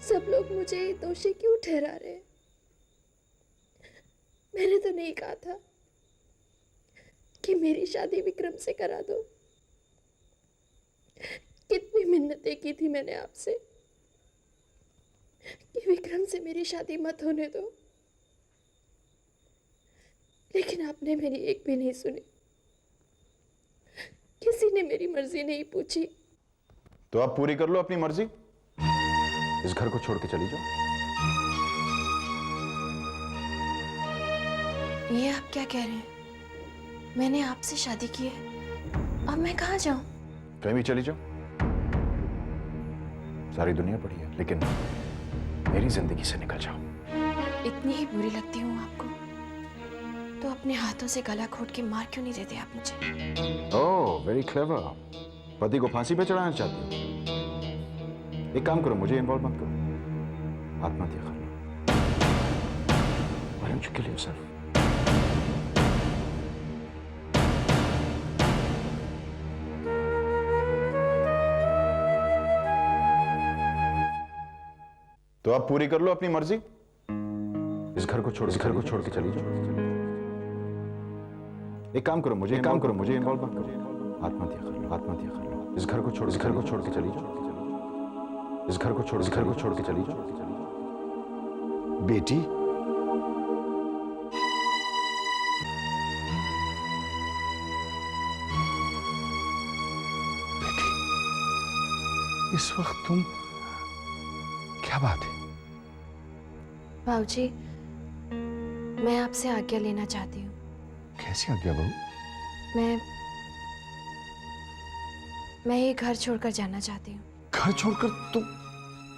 सब लोग मुझे दोषी क्यों ठहरा रहे हैं? मैंने तो नहीं कहा था कि मेरी शादी विक्रम से करा दो। कितनी मिन्नतें की थी मैंने आपसे कि विक्रम से मेरी शादी मत होने दो, लेकिन आपने मेरी एक भी नहीं सुनी। किसी ने मेरी मर्जी नहीं पूछी। तो आप पूरी कर लो अपनी मर्जी, इस घर को छोड़ के चली जाओ। ये आप क्या कह रहे हैं? मैंने आपसे शादी की है, अब मैं कहाँ जाऊं? कहीं भी चली जाओ, सारी दुनिया पड़ी है, लेकिन मेरी जिंदगी से निकल जाओ। इतनी ही बुरी लगती हूँ आपको तो अपने हाथों से गला घोट के मार क्यों नहीं देते आप मुझे? ओह, वेरी क्लेवर। पति को फांसी पे चढ़ाना चाहती हो? एक काम करो, मुझे इन्वॉल्व मत करो, आत्महत्या कर लो। Why don't you kill yourself? तो आप पूरी कर लो अपनी मर्जी, इस घर को छोड़ के चली जाओ। एक काम करो, मुझे इन्वॉल्व मत करो, आत्महत्या कर लो। इस घर को छोड़ के चली जाओ। इस घर को छोड़ के चली जाओ। बेटी, इस वक्त तुम, क्या बात है? बाबूजी, मैं आपसे आज्ञा लेना चाहती हूँ। कैसी आज्ञा बहू? मैं ये घर छोड़कर जाना चाहती हूँ। घर छोड़कर तुम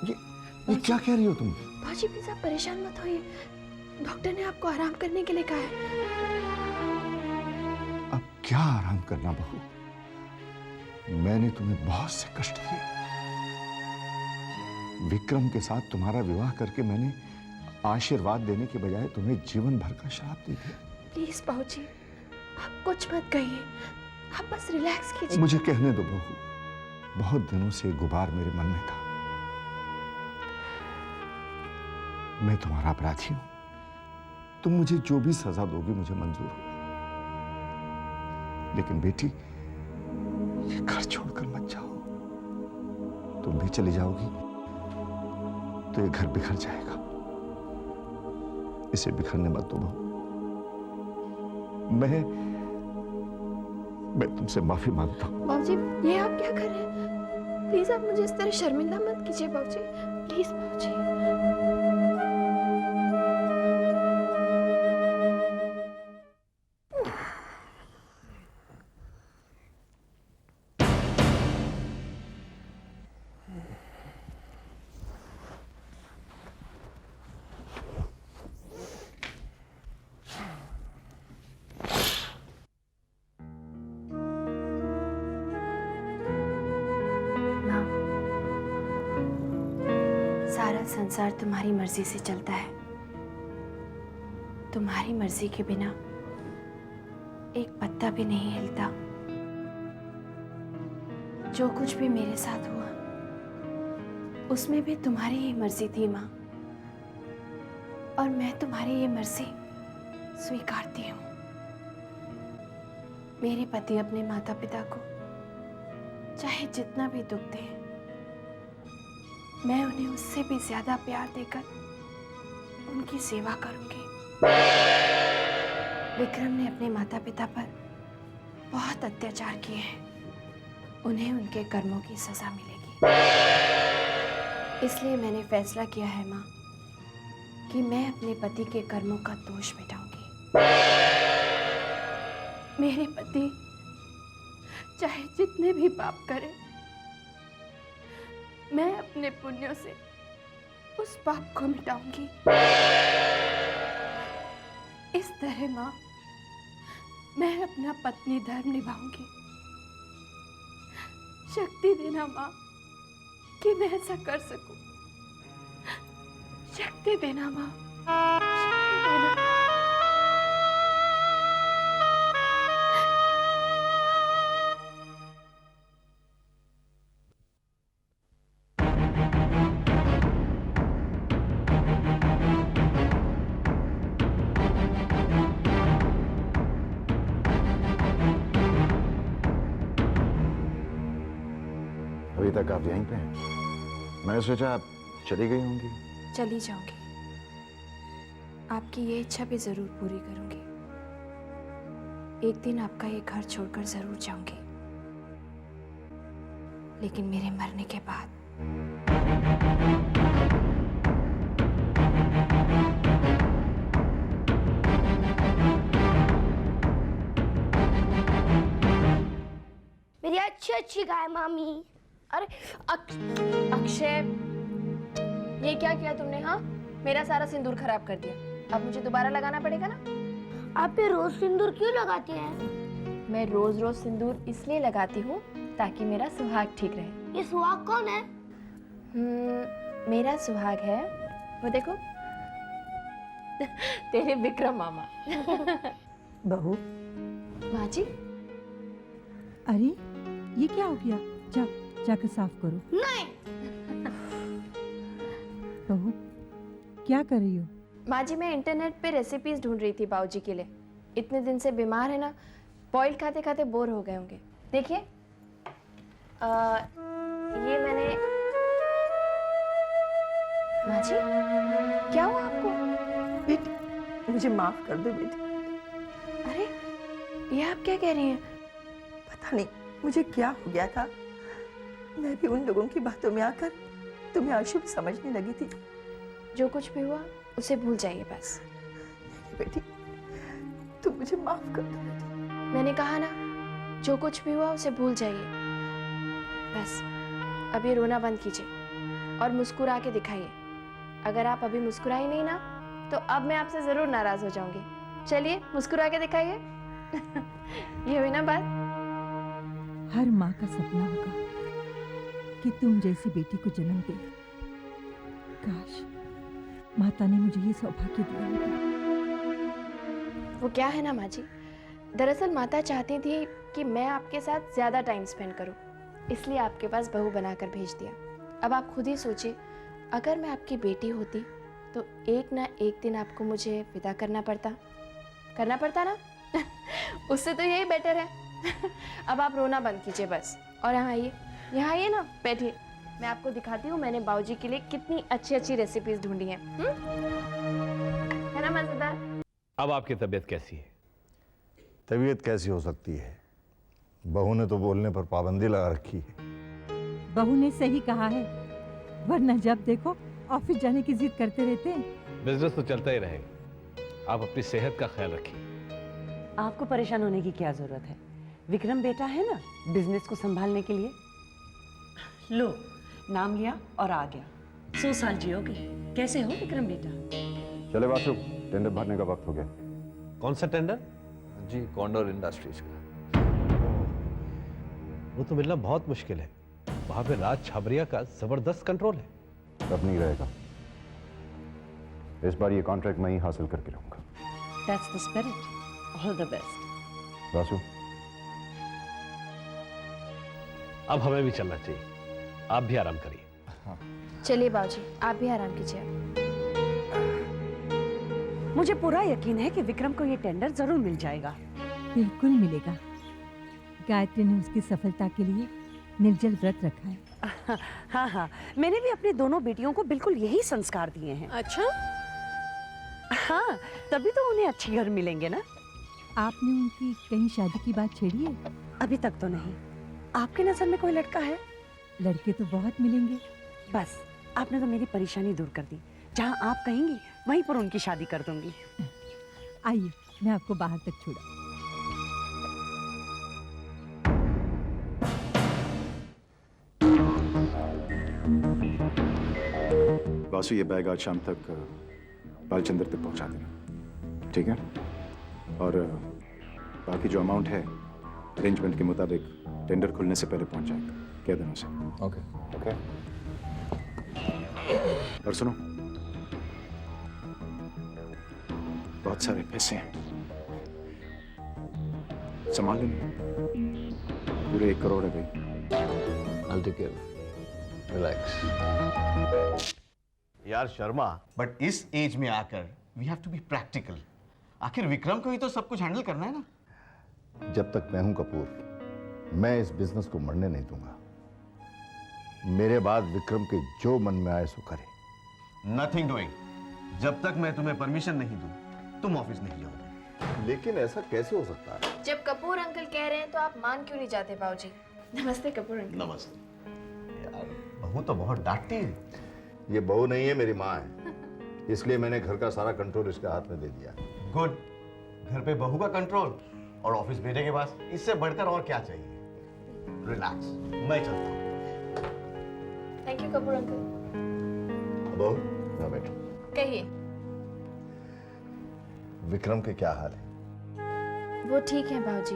ये क्या कह रही हो तुम? बाबूजी प्लीज आप परेशान मत होइए, डॉक्टर ने आपको आराम करने के लिए कहा है। अब क्या आराम करना बहू? मैंने तुम्हें बहुत से कष्ट दिए। विक्रम के साथ तुम्हारा विवाह करके मैंने आशीर्वाद देने के बजाय तुम्हें जीवन भर का श्राप दे दिया। प्लीज बाबूजी आप कुछ मत कहिए, आप बस रिलैक्स कीजिए। मुझे कहने दो बहू, बहुत दिनों से गुबार मेरे मन में था। मैं तुम्हारा अपराधी हूं, तुम मुझे जो भी सजा दोगी मुझे मंजूर हो, लेकिन बेटी ये घर छोड़कर मत जाओ। तुम भी चली जाओगी तो ये घर बिखर जाएगा। इसे बिखरने मत दो बहू। मैं तुमसे माफी मांगता हूं। बाबूजी ये आप क्या कर रहे हैं? प्लीज आप मुझे इस तरह शर्मिंदा मत कीजिए बाबूजी, प्लीज बाबूजी। सारा संसार तुम्हारी मर्जी से चलता है। तुम्हारी मर्जी के बिना एक पत्ता भी नहीं हिलता। जो कुछ भी मेरे साथ हुआ उसमें भी तुम्हारी ही मर्जी थी माँ, और मैं तुम्हारी ये मर्जी स्वीकारती हूँ। मेरे पति अपने माता पिता को चाहे जितना भी दुख दें, मैं उन्हें उससे भी ज्यादा प्यार देकर उनकी सेवा करूंगी। विक्रम ने अपने माता पिता पर बहुत अत्याचार किए हैं, उन्हें उनके कर्मों की सजा मिलेगी। इसलिए मैंने फैसला किया है माँ कि मैं अपने पति के कर्मों का दोष मिटाऊंगी। मेरे पति चाहे जितने भी पाप करें, मैं अपने पुण्यों से उस पाप को मिटाऊंगी। इस तरह माँ मैं अपना पत्नी धर्म निभाऊंगी। शक्ति देना माँ कि मैं ऐसा कर सकूं। शक्ति देना माँ, शक्ति देना। अभी तक आप यहीं पे हैं? मैंने सोचा आप चली गई होंगी। चली जाऊंगी, आपकी ये इच्छा भी जरूर पूरी करूंगी। एक दिन आपका ये घर छोड़कर जरूर जाऊंगी, लेकिन मेरे मरने के बाद। मेरी अच्छी अच्छी गाय मामी। अरे अक्षय, ये क्या किया तुमने? हाँ, मेरा सारा सिंदूर खराब कर दिया। अब मुझे दोबारा लगाना पड़ेगा ना? आप ये रोज सिंदूर क्यों लगाती हैं? मैं रोज रोज सिंदूर इसलिए लगाती हूँ ताकि मेरा सुहाग ठीक रहे। ये सुहाग कौन है? मेरा सुहाग है, वो देखो, तेरे विक्रम मामा। बहू। माँ जी। अरे ये क्या हो गया? जाकर साफ करो। नहीं। बहू क्या कर रही हो? माँ जी, मैं इंटरनेट पे रेसिपीज ढूंढ रही थी बाबूजी के लिए। इतने दिन से बीमार है ना, बॉइल खाते खाते बोर हो गए होंगे। देखिए, ये मैंने। माँ जी, क्या हुआ आपको? बेटी, मुझे माफ कर दो बेटी। अरे, ये आप क्या कह रही हैं? पता नहीं मुझे क्या हो गया था। मैं भी उन लोगों की बातों में आकर तुम्हें अशुभ समझने लगी थी। जो कुछ भी हुआ उसे भूल जाइए बस। बेटी, तुम मुझे माफ कर दो बेटी। मैंने कहा ना, जो कुछ भी हुआ उसे भूल जाइए बस। अभी रोना बंद कीजिए और मुस्कुरा के दिखाइए। अगर आप अभी मुस्कुराई नहीं ना, तो अब मैं आपसे जरूर नाराज हो जाऊंगी। चलिए, मुस्कुरा के दिखाइए। ये हुई ना बात? हर माँ का सपना होगा कि तुम जैसी बेटी को जन्म दे। काश माता ने मुझे ये सौभाग्य दिया होता। वो क्या है ना माँ जी, दरअसल माता चाहती थी कि मैं आपके साथ ज्यादा टाइम स्पेंड करूं, इसलिए आपके पास बहू बनाकर भेज दिया। अब आप खुद ही सोचिए, अगर मैं आपकी बेटी होती तो एक ना एक दिन आपको मुझे विदा करना पड़ता ना। उससे तो यही बेटर है। अब आप रोना बंद कीजिए बस और यहाँ आइए ना, बैठिए। मैं आपको दिखाती हूँ मैंने बाबूजी के लिए कितनी अच्छी अच्छी रेसिपीज ढूंढी हैं। है ना मजेदार? अब आपकी तबीयत कैसी है? तबीयत कैसी हो सकती है? बहू ने तो बोलने पर पाबंदी लगा रखी है। बहू ने सही कहा है, वरना जब देखो ऑफिस जाने की जिद करते रहते हैं। बिजनेस तो चलता ही रहेगा। आप अपनी सेहत का ख्याल रखिए। आपको परेशान होने की क्या जरूरत है? विक्रम बेटा है ना बिजनेस को संभालने के लिए। लो, नाम लिया और आ गया। 100 साल जियोगे। कैसे हो विक्रम बेटा? चले वासु, टेंडर भरने का वक्त हो गया। कौन सा टेंडर? जी, कॉन्डोर इंडस्ट्रीज का। वो तो मिलना बहुत मुश्किल है। वहां पे राज छाबरिया का जबरदस्त कंट्रोल है। अब नहीं रहेगा। इस बार ये कॉन्ट्रैक्ट मैं ही हासिल करके रहूंगा। That's the spirit. All the best. Vasu, अब हमें भी चलना चाहिए। आप भी आराम करिए। चलिए बाबूजी, आप भी आराम कीजिए। मुझे पूरा यकीन है कि विक्रम को ये टेंडर जरूर मिल जाएगा। बिल्कुल मिलेगा। गायत्री ने उसकी सफलता के लिए निर्जल व्रत रखा है। हाँ, मैंने भी अपनी दोनों बेटियों को बिल्कुल यही संस्कार दिए हैं। अच्छा? हाँ, तभी तो उन्हें अच्छे घर मिलेंगे ना। आपने उनकी कहीं शादी की बात छेड़ी है? अभी तक तो नहीं। आपकी नजर में कोई लड़का है? लड़के तो बहुत मिलेंगे। बस आपने तो मेरी परेशानी दूर कर दी। जहाँ आप कहेंगी वहीं पर उनकी शादी कर दूंगी। आइए, मैं आपको बाहर तक छोड़ा। वासु, ये बैग आज शाम तक बालचंद्र तक पहुंचा देना, ठीक है? और बाकी जो अमाउंट है अरेंजमेंट के मुताबिक टेंडर खुलने से पहले पहुंच जाएगा। कह देना उसे। ओके। और सुनो, बहुत सारे पैसे हैं, संभाल लेना। पूरे 1 करोड़ है भाई। I'll take care. Relax. यार शर्मा, बट इस एज में आकर we have to be practical. आखिर विक्रम को ही तो सब कुछ हैंडल करना है ना। जब तक मैं हूं कपूर, मैं इस बिजनेस को मरने नहीं दूंगा। मेरे बाद विक्रम के जो मन में आए सो करे। Nothing doing. जब तक मैं तुम्हें परमिशन नहीं दूं, तुम ऑफिस नहीं जाओगे। लेकिन ऐसा कैसे हो सकता है? जब कपूर अंकल कह रहे हैं तो आप मान क्यों नहीं जाते बाबूजी? नमस्ते कपूर अंकल। नमस्ते। यार बहू तो बहुत डांटती है। ये बहू नहीं है, मेरी माँ है। इसलिए मैंने घर का सारा कंट्रोल इसके हाथ में दे दिया। गुड। घर पे बहू का कंट्रोल और ऑफिस बेटे के पास, इससे बढ़कर और क्या चाहिए? रिलैक्स, मैं चलता हूँ। Thank you Kapoor uncle. बहू ना बैठो। कहिए। विक्रम के क्या हाल है? वो ठीक है बाबूजी।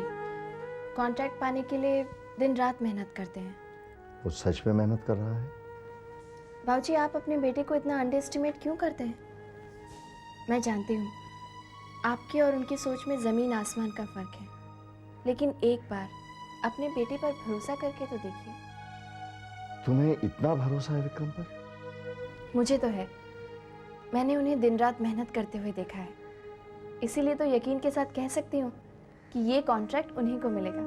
कॉन्ट्रैक्ट पाने के लिए दिन रात मेहनत करते हैं। वो सच में मेहनत कर रहा है? बाबूजी आप अपने बेटे को इतना अंडर एस्टिमेट क्यों करते हैं? मैं जानती हूँ आपकी और उनकी सोच में ज़मीन आसमान का फ़र्क है, लेकिन एक बार अपने बेटे पर भरोसा करके तो देखिए। तुम्हें इतना भरोसा है विक्रम पर? मुझे तो है। मैंने उन्हें दिन रात मेहनत करते हुए देखा है, इसीलिए तो यकीन के साथ कह सकती हूँ कि ये कॉन्ट्रैक्ट उन्हीं को मिलेगा।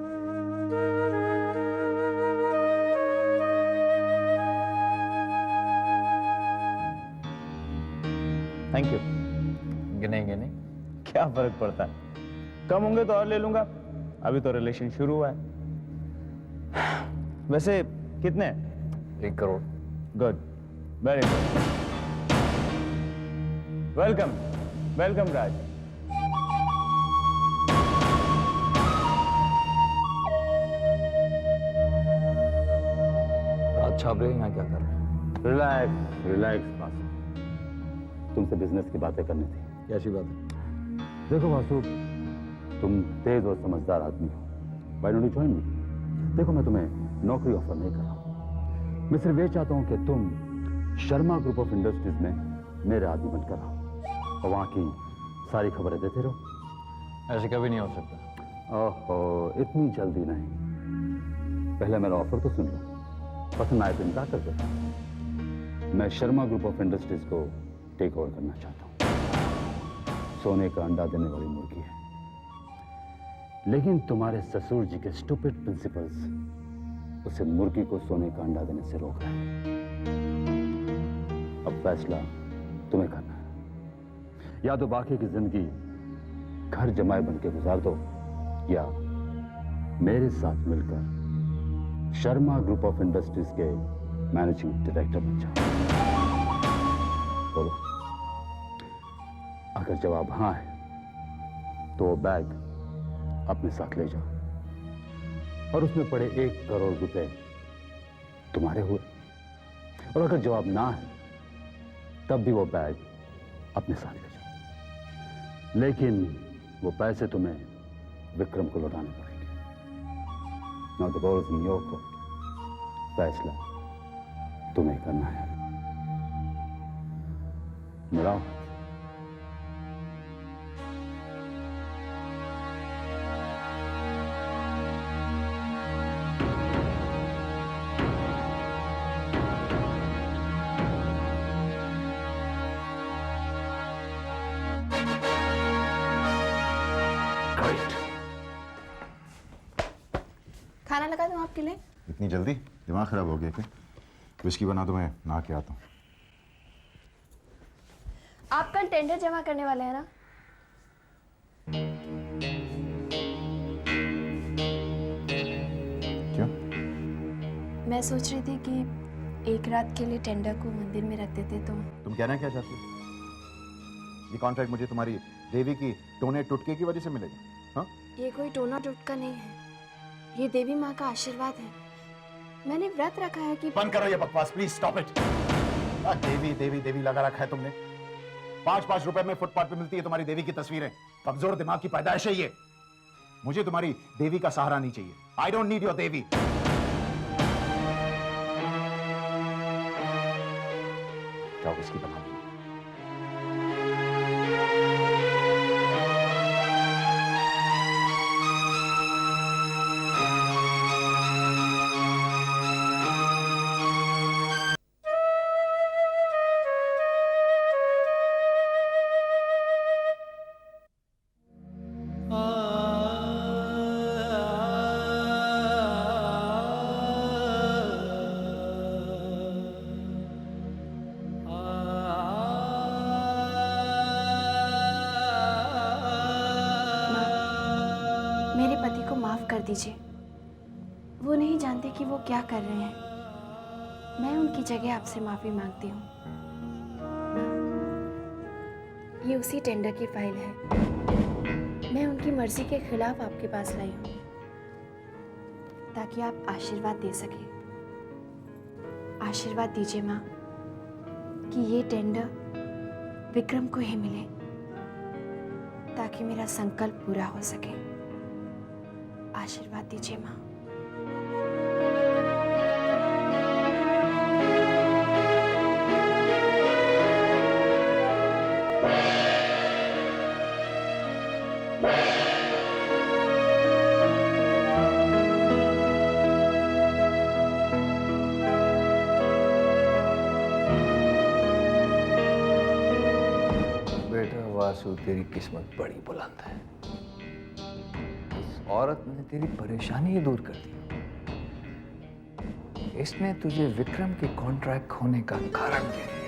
Thank you. गिनेंगे नहीं, क्या फर्क पड़ता है? कम होंगे तो और ले लूंगा, अभी तो रिलेशन शुरू हुआ है। वैसे कितने? 1 crore. Good, very good. Welcome welcome Raj. Raj Chhabre यहाँ क्या कर रहे हैं? रिलैक्स रिलैक्स बासु, तुमसे बिजनेस की बातें करनी थी। कैसी बात है? देखो बासु, तुम तेज और समझदार आदमी हो। Why don't you join me? देखो मैं तुम्हें नौकरी ऑफर नहीं कर रहा हूँ, मैं सिर्फ ये चाहता हूँ कि तुम शर्मा ग्रुप ऑफ इंडस्ट्रीज में मेरे आदमी बनकर रहो और वहाँ की सारी खबरें देते रहो। ऐसे कभी नहीं हो सकता। ओहो, इतनी जल्दी नहीं, पहले मेरा ऑफर तो सुन लो, पसंद आए तो इनकार कर दो। मैं शर्मा ग्रुप ऑफ इंडस्ट्रीज को टेक ओवर करना चाहता हूँ। सोने का अंडा देने वाली मुर्गी है, लेकिन तुम्हारे ससुर जी के स्टूपिड प्रिंसिपल्स उसे मुर्गी को सोने का अंडा देने से रोक रहे हैं। अब फैसला तुम्हें करना है, या तो बाकी की जिंदगी घर जमाए बन के गुजार दो, या मेरे साथ मिलकर शर्मा ग्रुप ऑफ इंडस्ट्रीज के मैनेजिंग डायरेक्टर बन जाओ। बोलो, अगर जवाब हाँ है तो वो बैग अपने साथ ले जाओ और उसमें पड़े 1 करोड़ रुपए तुम्हारे हुए, और अगर जवाब ना है तब भी वो बैग अपने साथ ले जाओ, लेकिन वो पैसे तुम्हें विक्रम को लौटाने पड़ेंगे। Now the ball is in your court. फैसला तुम्हें करना है। मिलाओ। खाना लगा दूं आपके लिए? इतनी जल्दी? दिमाग खराब हो गया क्या? विस्की बना दो, मैं नहा के आता हूँ। आप कल टेंडर जमा करने वाले हैं ना? क्यों? मैं सोच रही थी कि एक रात के लिए टेंडर को मंदिर में रख देते तो। तुम कहना क्या चाहती हो? ये कॉन्ट्रैक्ट मुझे तुम्हारी देवी की टोने टुटके की वजह से मिलेगा? हाँ? ये कोई टोना टुटका नहीं है, ये देवी माँ का आशीर्वाद है। मैंने व्रत रखा है कि। बंद करो ये बकवास, प्लीज स्टॉप इट। देवी देवी देवी लगा रखा है तुमने। 5-5 रुपए में फुटपाथ पे मिलती है तुम्हारी देवी की तस्वीरें। कमजोर दिमाग की पैदाइश है ये। मुझे तुम्हारी देवी का सहारा नहीं चाहिए। आई डोंट नीड योर देवी। जाओ इसकी बना। मेरे पति को माफ कर दीजिए, वो नहीं जानते कि वो क्या कर रहे हैं। मैं उनकी जगह आपसे माफी मांगती हूँ। ये उसी टेंडर की फाइल है, मैं उनकी मर्जी के खिलाफ आपके पास लाई हूँ ताकि आप आशीर्वाद दे सके। आशीर्वाद दीजिए माँ कि ये टेंडर विक्रम को ही मिले ताकि मेरा संकल्प पूरा हो सके। आशीर्वाद दीजिए माँ। बेटा वासु, तेरी किस्मत बड़ी बुलंद है। इस औरत ने तेरी परेशानी ही दूर कर दी। इसने तुझे विक्रम के कॉन्ट्रैक्ट खोने का कारण दे दिया।